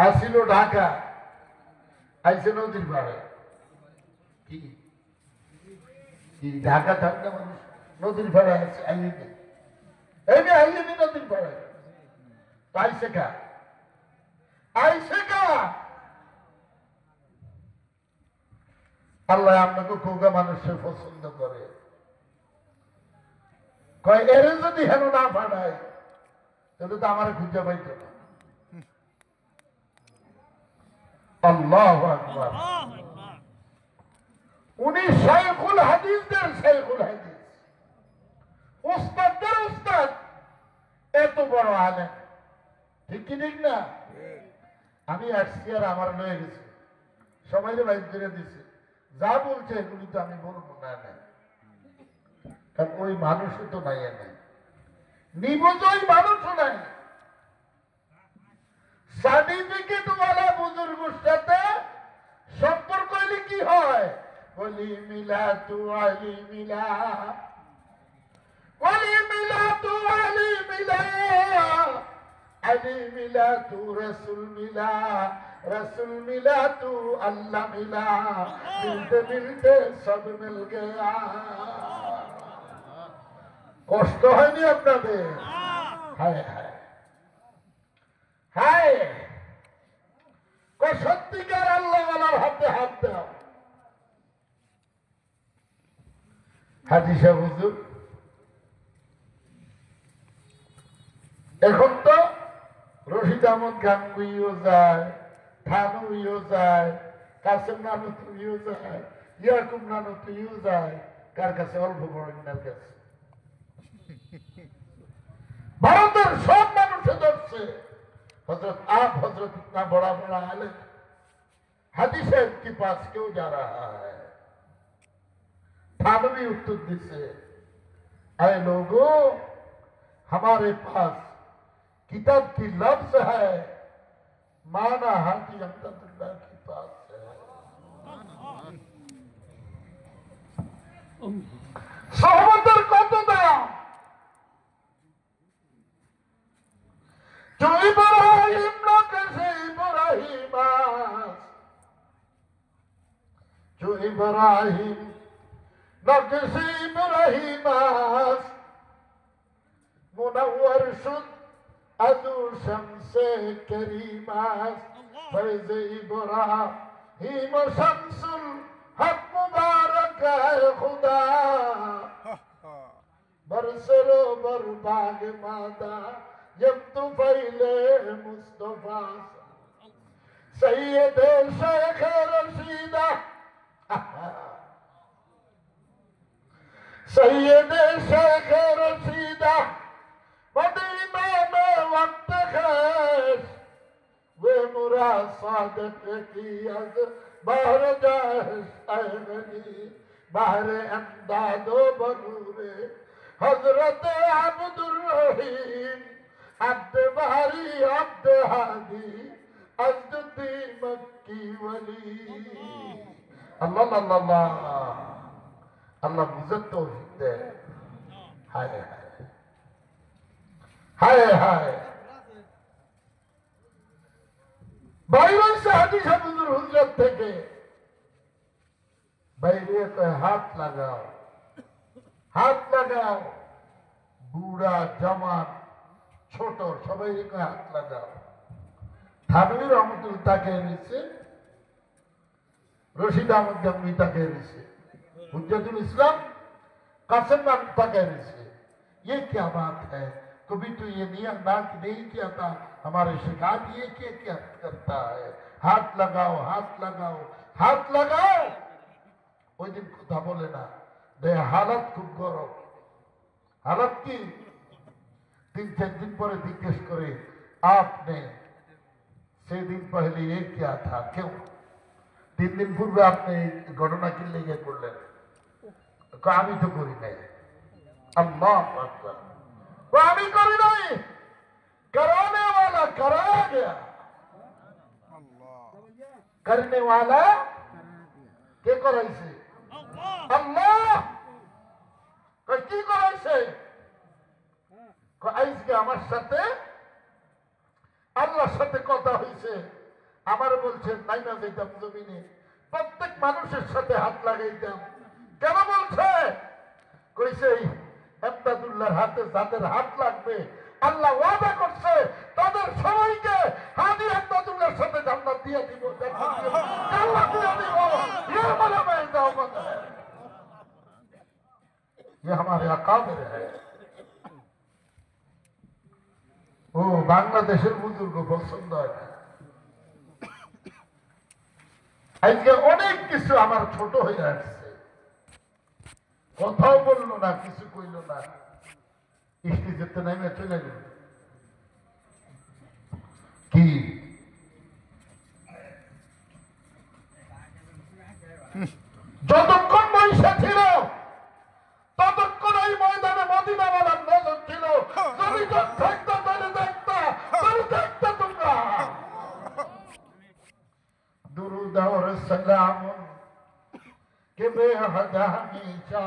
আসিল ঢাকা, আইসে নদীর পাড়ে। কি কি ঢাকা ঠান্ডা মানুষ নদীর পাড়ে আছে, আইনি এই যে আইনি নদীর পাড়ে আইসে কা, আইসে কা। আল্লাহ আপনাকে কৌগা মানুষের পছন্দ করে, কয় এরে যদি হেন না পাঠায় তাহলে তো আমার খুঁজে পাইত না। আল্লাহু আকবার। উনি শাইখুল হাদিসদের শাইখুল হাদিস, উস্তাদদের উস্তাদ, এত বড় আলেম। ঠিক কি ঠিক না? আমি আসছি আর আমার লয়ে গেছি, সবাই বাইর করে দিছে, যা বলছে এগুলি তো আমি বলবো না, কারণ ওই মানুষও তো নাই, এনে নিবুজ ওই মানুষও নাই। সার্টিফিকেট ওয়ালা বুজুর্গের সাথে সম্পর্ক হলে কি হয়? বলি মিলা তু আলি মিলা, বলি মিলা তু আলি মিলা, আলি মিলা তু রসুল মিলা, রসুল মিলা তু আল্লাহ মিলা, মিলতে মিলতে সব মিল গয়া। কষ্ট হয়নি আপনাদের? হায় হায় হায়, সত্যিকার আল্লাহওয়ালার হাতে হাত দাও। হাজি সাহেব হুজুর, এখন তো রশিদ আহমদ গাঙ্গুইও যায়, থানুইও যায়, কাসেম নানুতুইও যায়, ইয়াকুব নানুতুইও যায়, কার কাছে? অল্প বড় ইনার কাছে। ভারতের সব মানুষে ধরছে हजरत आप हजरत इतना बड़ा बड़ा आलिम हाजी साहब के पास क्यों जा रहा है? थानवी उत्तर दिसे, ऐ लोगों, हमारे पास किताब की लफ्ज है, माना हाथी अमददुल्लाह के पास है। सोहबतेर कत दाम, जो इब्राहिम न कैसे इब्राहिम, जो इब्राहिम न कैसे इब्राहिम, मुनव्वर शुद अदू शम्से करीमास, फैज़ इब्राहिम शम्सुल हक मुबारक है खुदा, बरसरो बरबाग मादा जब तू फैले मुस्तफा, सैयद शेख रशीदा, सैयद शेख रशीदा, मदीना में वक्त खैश, वे मुरा सादक की अज बाहर जाहिश ऐगनी, बाहर अंदादो बनूरे हजरत अब्दुर रहीम, अब्द बारी अब्द हादी अज़्दी मक्की वली। अल्लाह अल्लाह अल्लाह अल्लाह बुझत तौफीक दे। हाय हाय हाय हाय, বাইরে সে হাদিস হুজুর হুজরত থেকে বাইরে কয় হাত লাগাও, হাত লাগাও, বুড়া জওয়ান ছোট সবাই কয় হাত লাগাও। থানভী রহমতুল্লাহ তাকে এনেছে, রশিদ আহমদ গঙ্গি তাকে এনেছে, হুজ্জাতুল ইসলাম कासिम नाम ताके से। ये क्या बात है, कभी तो ये नियम नाक नहीं किया था, हमारे शिकायत ये क्या करता है, हाथ लगाओ हाथ लगाओ हाथ लगाओ। ওই দিন কথা বলে না, দে হালত খুব গরম। हालत की 3-4 दिन पर जिज्ञेस करे, आपने से दिन पहले ये क्या था, क्यों 3 दिन पूर्व आपने घटना के लिए করলেন? আমি তো করি নাই। अल्लाह अकबर, वो আমি করি নাই, कराने वाला कराया गया, करने वाला কে করাইছে? আল্লাহ। কি করাইছে? আজকে আমার সাথে আল্লাহর সাথে কথা হয়েছে, আমার বলছে নাইমা যাইতাম জমিনে, প্রত্যেক মানুষের সাথে হাত লাগাইতাম। কেন বলছে? কইছে এমদাদুল্লাহর হাতে যাদের হাত লাগবে আল্লাহ ওয়াদা করছে তাদের সবাইকে হাদি এমদাদুল্লাহর সাথে জান্নাত দিয়ে দিব, জান্নাত দিয়ে দিব। ये हमारा दावत है, ये हमारे अकाबिर है। ও বাংলাদেশের বুজুর্গ পছন্দ হয় না। আজকে অনেক কিছু আমার ছোট হয়ে আসছে, কথাও বললো না, কিছু কইল না, স্ত্রী যেতে নামে চলে গেল। কি যতক্ষণ বৈশা ছিল ততক্ষণ এই ময়দানে মদিনাওয়ালার নজর ছিল। যদি দেখতা তাহলে দেখতা, তাহলে দেখতা তোমরা। दुरूद और सलाम के बेहद हमेशा,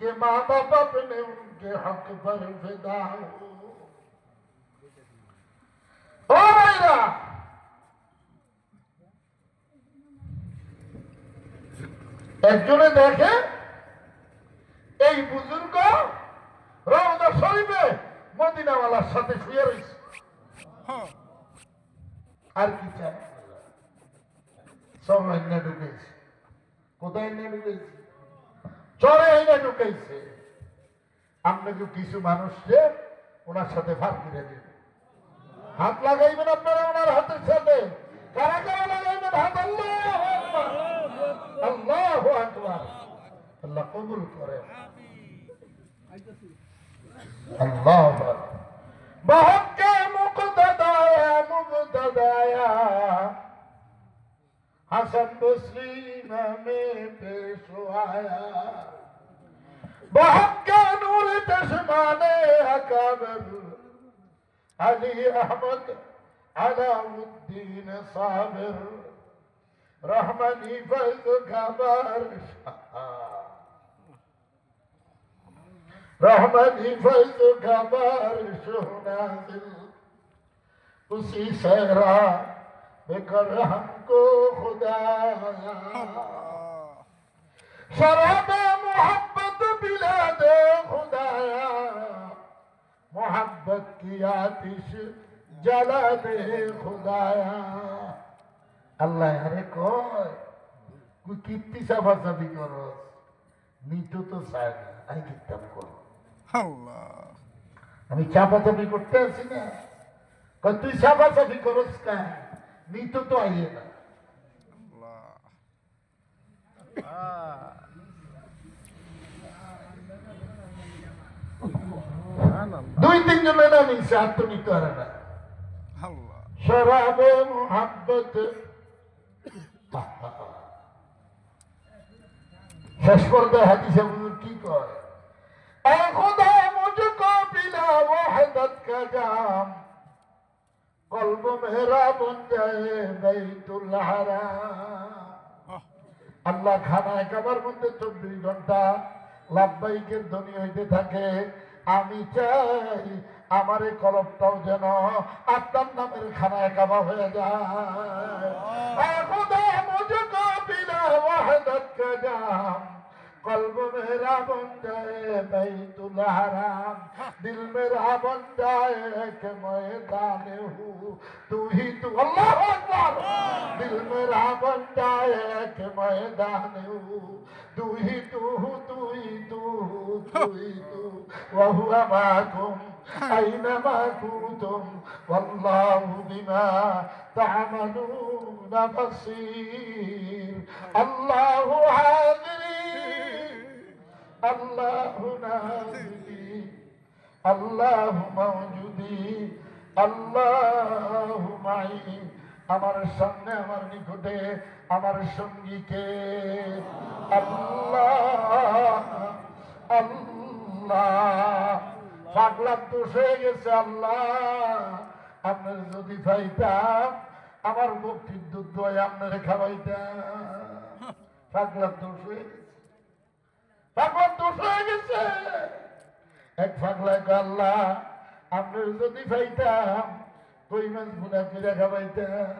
के माँ बाप अपने उनके हक पर फिदा हो। ओ भाईरा, একজনে দেখে এই বুজুর্গ রওজা শরীফে মদিনাওয়ালার সাথে শুয়ে রয়েছে, আর কি চায়? সব আইনা ঢুকেছে। কোথায় আইনা ঢুকেছে? চরে আইনা ঢুকেছে। আপনাকে কিছু মানুষকে ওনার সাথে ভাগ করে দেবে, হাত লাগাইবেন আপনারা ওনার হাতের সাথে। কারা কারা লাগাইবেন হাত? আল্লাহু আকবার, আল্লাহ কবুল করে। আল্লাহ বহকে মুকতদায়া মুবতদায়া हसन बसरी में पेश आया, बहुत चश्माने अकाबर अली अहमद अलाउद्दीन साबिर रहमनी फैज खबर रहमनी फैज खबर नाजिल उसी सहरा बेकर हमको खुदाया शराब मोहब्बत पिला दे खुदाया मोहब्बत की आतिश जला दे खुदाया अल्लाह अरे कोई कितनी साफासाफी करो नीतू तो साग आई कितना करो আমি চাপাচাপি করতে আসি না তুই চাপাচাপি করস কা নীতু তো আইয়ে না দুই তিনজন না মিশে আর তো নিতে পারে না শরাবে মোহাব্বত শেষ করতে হাদিসে বুজুর্গ কি কয় ऐ खुदा मुझको पिला वहदत का जाम कल्ब मेरा बन जाए बैतुल हराम আল্লাহ খানায় কাবার মধ্যে 24 ঘন্টা লাব্বাইকের ধ্বনি হইতে থাকে আমি চাই আমার এই কলবটাও যেন আপনার নামের খানায় কাবা হয়ে যায় ऐ खुदा मुझको पिला वहदत का जाम कल्ब मेरा बन जाए बैतुल हराम दिल मेरा बन जाए कि मैदान हूँ तू ही तू अल्लाह अकबर दिल मेरा बन जाए कि मैदान हूँ तू ही तू तू ही तू तू ही तू वहुवा माकुम أينما كنتم والله بما تعملون بصير الله حاضري الله ناظري الله موجودي الله معي আমার সামনে আমার নিকটে আমার সঙ্গীকে আল্লাহ আল্লাহ পাগলাম দোষ হয়ে গেছে আল্লাহ আপনার যদি পাইতাম আমার ভক্তির দুধ দই আপনারে খাওয়াইতাম পাগলাম দোষ হয়ে গেছে পাগলাম দোষ হয়ে গেছে এক পাগলা আল্লাহ আপনার যদি পাইতাম কই মাছ ভুনা করে খাওয়াইতাম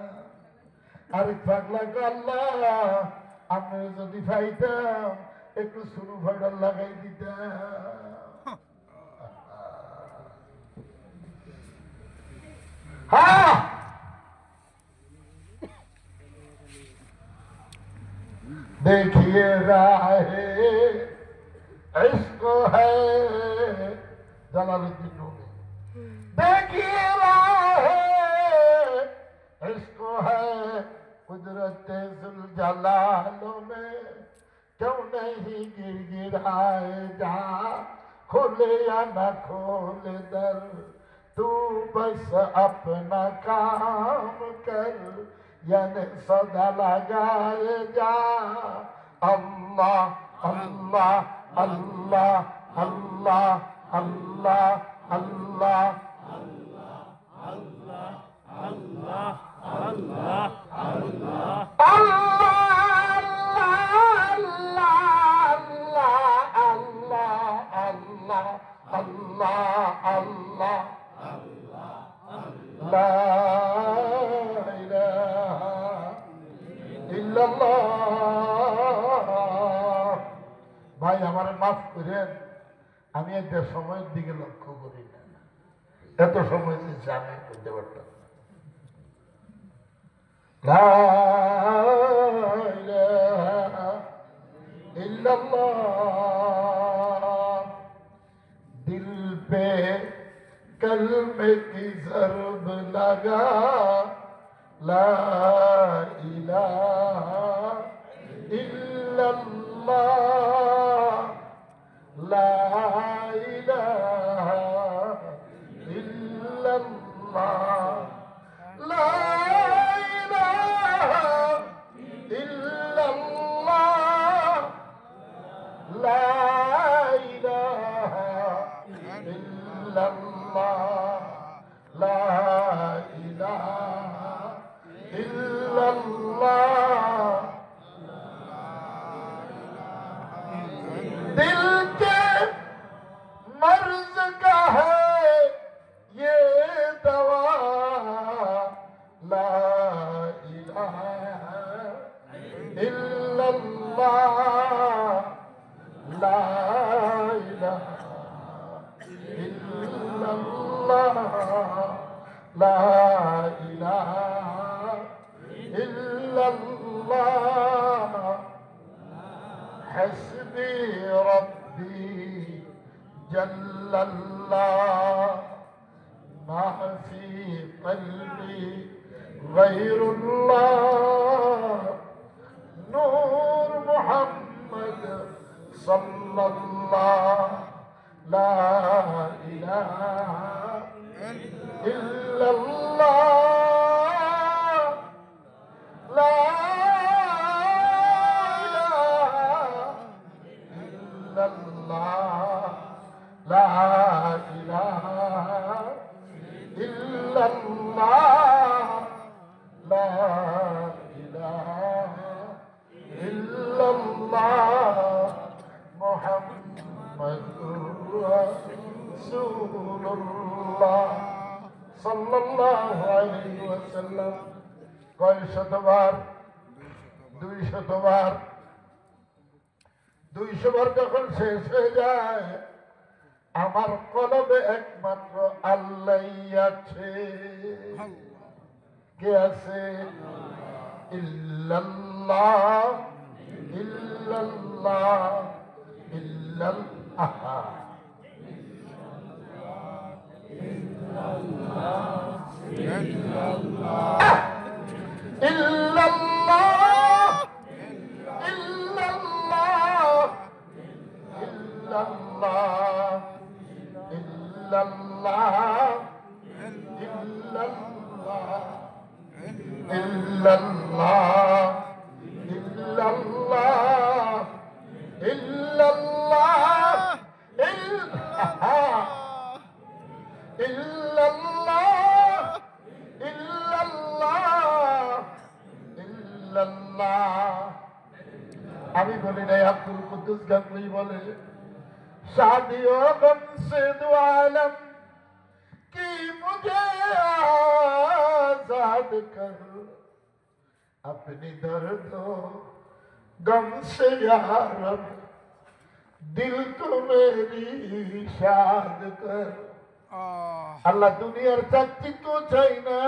আরেক পাগলা আল্লাহ আপনার যদি পাইতাম একটু সুরু ফাইডার লাগাই দিতাম हाँ देखिए राहे इश्क है जलालुद्दीन रूमी देखिए राहे इश्क है कुदरत जुल जलालों में क्यों नहीं गिर गिराए जा खोले या न खोले दर तू बस अपना काम कर यानी सदा लगाए जा अल्लाह अल्लाह अल्लाह अल्लाह अल्लाह अल्लाह अल्लाह अल्लाह ला इलाहा ইল্লাল্লাহ। ভাই আমার মাফ করেন, আমি একটা সময়ের দিকে লক্ষ্য করি না, এত সময় দিচ্ছে আমি করতে পারতাম। লা ইলাহা ইল্লাল্লাহ। दिल पे कलमे की ज़रब लगा ला इलाहा इल्लल्लाह ला इलाहा इल्लल्लाह ला इलाहा इल्लल्लाह ला इलाहा الدواء لا إله إلا الله لا إله إلا الله لا إله إلا الله حسبي ربي جل الله ما في قلبي غير الله نور محمد صلى الله لا إله إلا الله لا إله إلا الله لا إله إلا الله لا إله إلا الله محمد رسول الله صلى الله عليه وسلم কয় শতবার 200 বার 200 বার যখন শেষ হয়ে যায় আমার কলবে একমাত্র আল্লাহই আছে কে আছে ইল্লাল্লাহ ইল্লাল্লাহ ইল্লাল্লাহ ইল্লাল্লাহ ইল্লাল্লাহ ইল্লাল্লাহ ইল্লাল্লাহ ইল্লাল্লাহ ইল্লাল্লাহ ইল্লাল্লাহ ইল্লাল্লাহ ইল্লাল্লাহ ইল্লাল্লাহ ইল্লাল্লাহ আমি বলি নাই আব্দুল কুদ্দুস গাঙ্গুহি বলে शादियों गम से दुआलम की मुझे आजाद कर अपनी दर्दों गम से या रब दिल को मेरी शाद कर আল্লাহ দুনিয়ার চাকচিক্য চাই না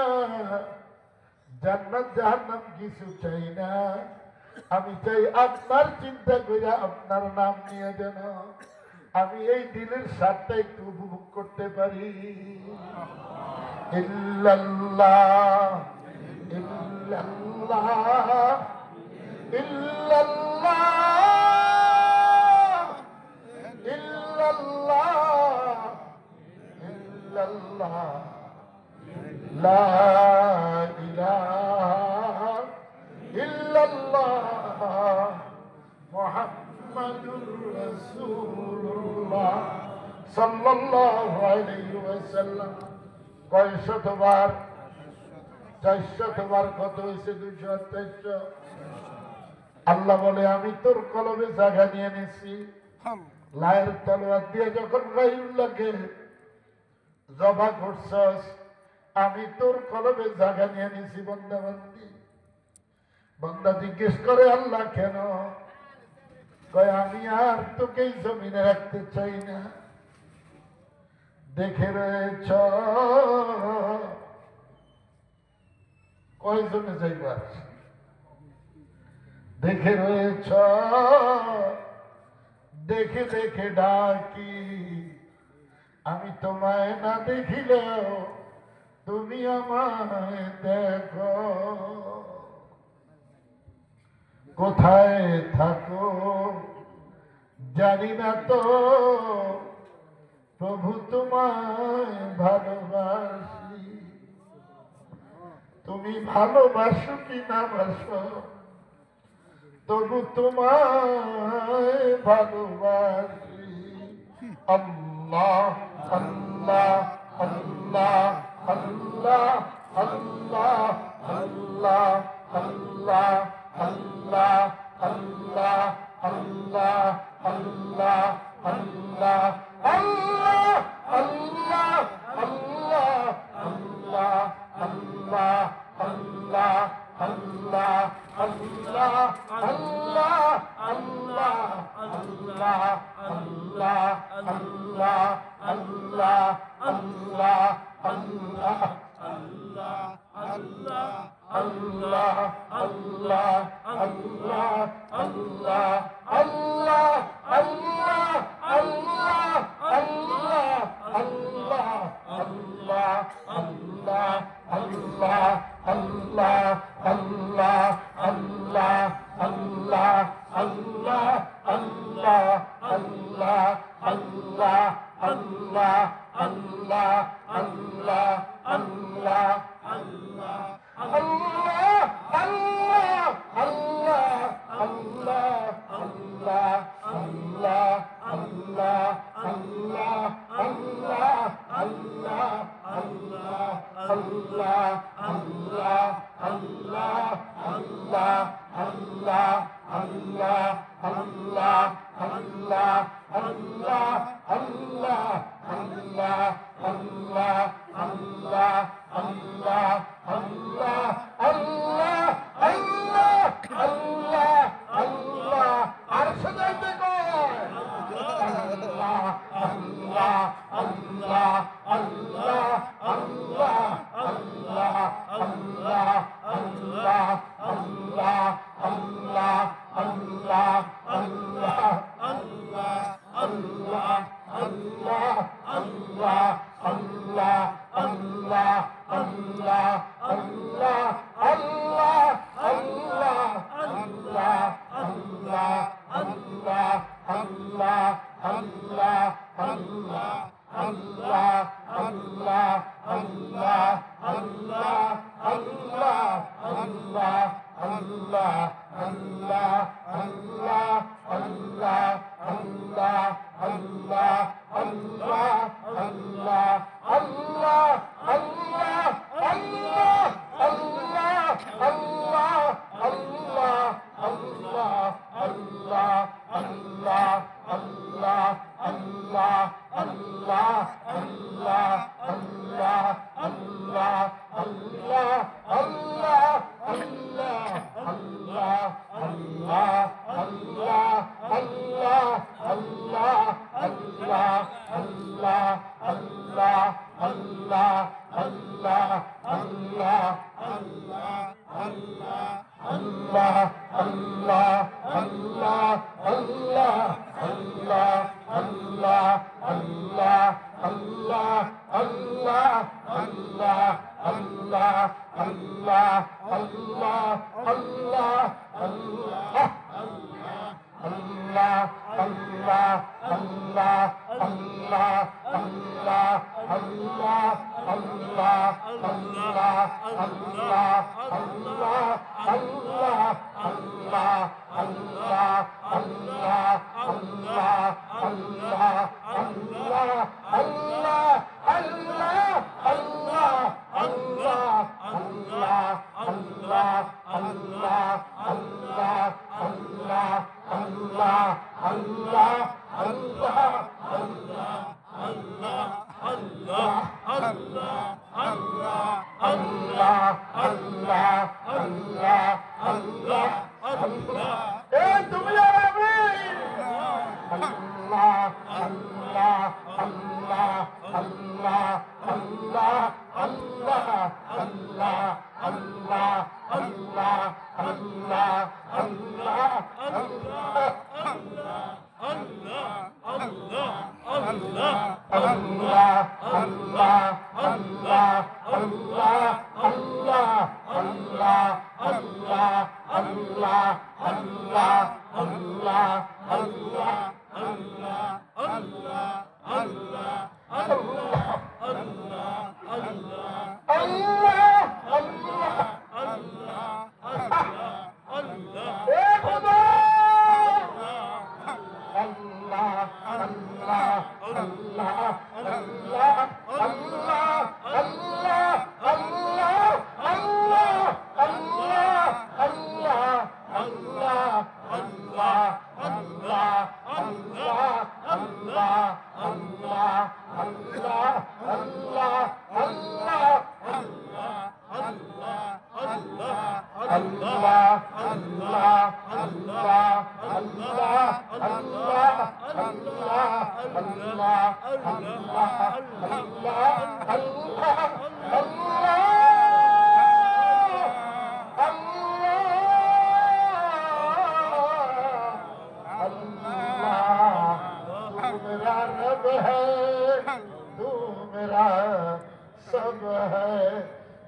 জান্নাত জাহান্নাম কিছু চাই না আমি চাই আপনার চিন্তা করে আপনার নাম নিয়ে যেন আমি এই দিলের স্বাদটা একটু উপভোগ করতে পারি ইল্লাল্লাহ ইল্লাল্লাহ ইল্লাল্লাহ ইল্লাল্লাহ ইল্লাল্লাহ লা ইলাহা ইল্লাল্লাহ মুহাম্মাদুর রাসূলুল্লাহ সাল্লাল্লাহু আলাইহি ওয়াসাল্লাম কয় শতবার 400 বার কত হয়েছে 228 আল্লাহ বলে আমি তোর কলবে জায়গা নিয়ে নিছি লায়ের তলোয়ার দিয়ে যখন গায়রুল্লাহকে জবা করছস আমি তোর কলবে জায়গা নিয়ে নিছি বান্দা বান্দি বান্দা জিজ্ঞেস করে আল্লাহ কেন কয় আমি আর তোকে এই জমিনে রাখতে চাই না দেখে রয়েছ কয়জনে যাইবার দেখে রয়েছ দেখে দেখে ডাকি আমি তোমায় না দেখিলেও তুমি আমায় দেখো কোথায় থাকো জানি না তো প্রভু তোমায় ভালোবাসি তুমি ভালোবাসো কি না বাসো তবু তোমায় ভালোবাসি আল্লাহ আল্লাহ আল্লাহ আল্লাহ আল্লাহ আল্লাহ আল্লাহ আল্লাহ আল্লাহ আল্লাহ আল্লাহ আল্লাহ আল্লাহ আল্লাহ আল্লাহ আল্লাহ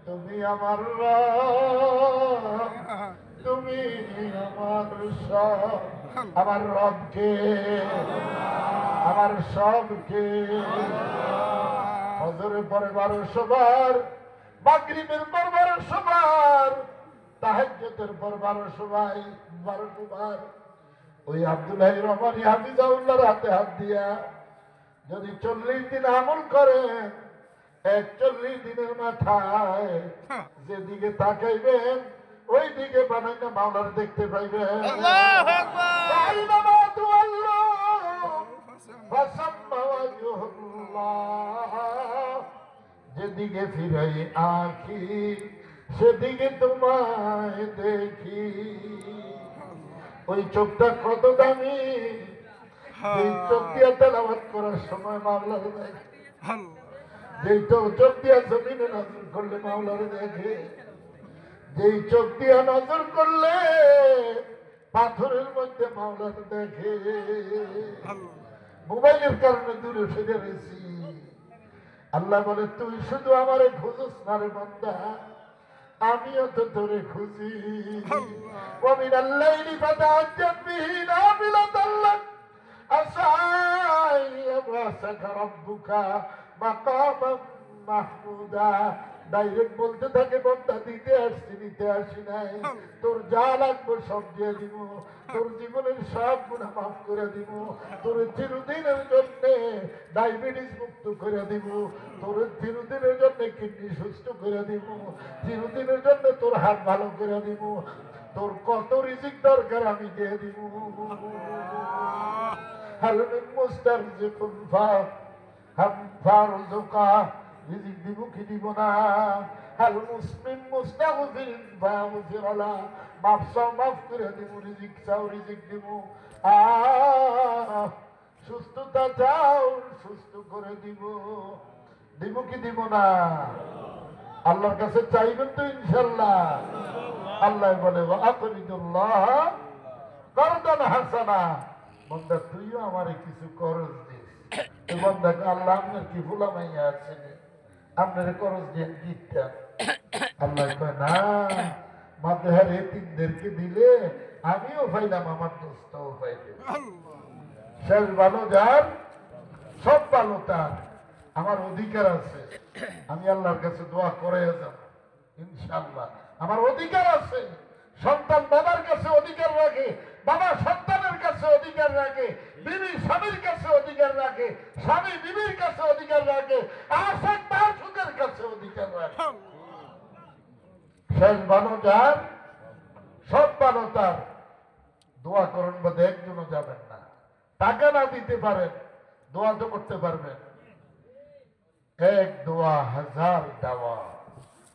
তুমি আমার রব, তুমি আমার সব। আমার রবকে, আমার সবকে। ফজরের পরে 1200 বার, মাগরিবের পর 1200 বার, তাহাজ্জুদের পর 1200 বার। ওই আব্দুল্লাহ রহমানী হাফিজাউল্লাহর হাতে হাত দিয়া যদি 40 দিন আমল করে, 41 দিনের মাথায় যেদিকে তাকাইবেন ওই দিকে বানাইনা মাওলার দেখতে পাইবেন। আইনামা তুওয়াল্লু ফাসাম্মা ওয়াজহুল্লাহ। যেদিকে ফিরাই আঁখি সেদিকে তোমায় দেখি। ওই চোখটা কত দামি, এই চোখ দিয়ে তেলাওয়াত করার সময় মাওলার দেখে, যেই চোখ দিয়ে জমিনে নজর করলে মাওলার দেখে, যেই চোখ দিয়ে নজর করলে পাথরের মধ্যে মাওলার দেখে। মোবাইলের কারণে দূরে সরে রয়েছি। আল্লাহ বলে তুই শুধু আমারে খুঁজুস না রে বান্দা, আমিও তো তোরে খুঁজি। ومن الليل فتهجد به نافلة لك عسى أن يبعثك ربك مقاما محمودا। ডাইরেক্ট বলতে থাকে বন্দা দিতে আসছি নিতে আসি নাই, তোর যা লাগবে সব দিয়ে দিব, তোর জীবনের সব গুনাহ মাফ করে দিব, তোর চিরদিনের জন্য ডায়াবেটিস মুক্ত করে দিব, তোর চিরদিনের জন্য কিডনি সুস্থ করে দিব, চিরদিনের জন্য তোর হাত ভালো করে দিব, তোর কত রিজিক দরকার আমি দিয়ে দিব। হাল মিন মুস্তারজিকুন ফারযুকা, রিজিক দিব কি দিব না। হাল মুসলিম মুস্তাগফিরিন ফাগফিরলা, মাফ চাও মাফ করে দিব, রিজিক চাও রিজিক দিব। সুস্থতা চাও সুস্থ করে দিব, দিব কি দিব না। আল্লাহর কাছে চাইবেন তো ইনশাআল্লাহ। আল্লাহ বলে ওয়াকরিদুল্লাহ করদান হাসানা, বান্দা তুইও আমারে কিছু করজ দিস। তো বান্দাকে আল্লাহ আপনার কি ভুলা মাইয়া আছে, আপনার করজ দিয়ে দিতে। আল্লাহ কয় না, মাদেহার এতিমদেরকে দিলে আমিও পাইলাম, আমার দোস্তও পাইবে। শেষ ভালো যার, সব ভালো তার। আমার অধিকার আছে, আমি আল্লাহর কাছে দোয়া করে যাব ইনশাআল্লাহ। আমার অধিকার আছে। সন্তান বাবার কাছে অধিকার রাখে, বাবা সন্তানের কাছে অধিকার রাখে, বিবি স্বামীর কাছে অধিকার রাখে, স্বামী বিবির কাছে অধিকার রাখে, আশেক মাসুকের কাছে অধিকার রাখে। শেষ ভালো যার, সব ভালো তার। দোয়া করুন বাদে একজনও যাবেন না। টাকা না দিতে পারেন, দোয়া তো করতে পারবেন। এক দোয়া হাজার দাওয়া,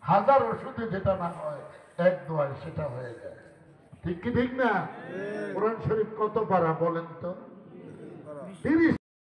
হাজার ওষুধে যেটা না হয় এক দোয়ায় সেটা হয়ে যায়। ঠিক কি ঠিক না? কোরআন শরীফ কত পারা বলেন তো? 30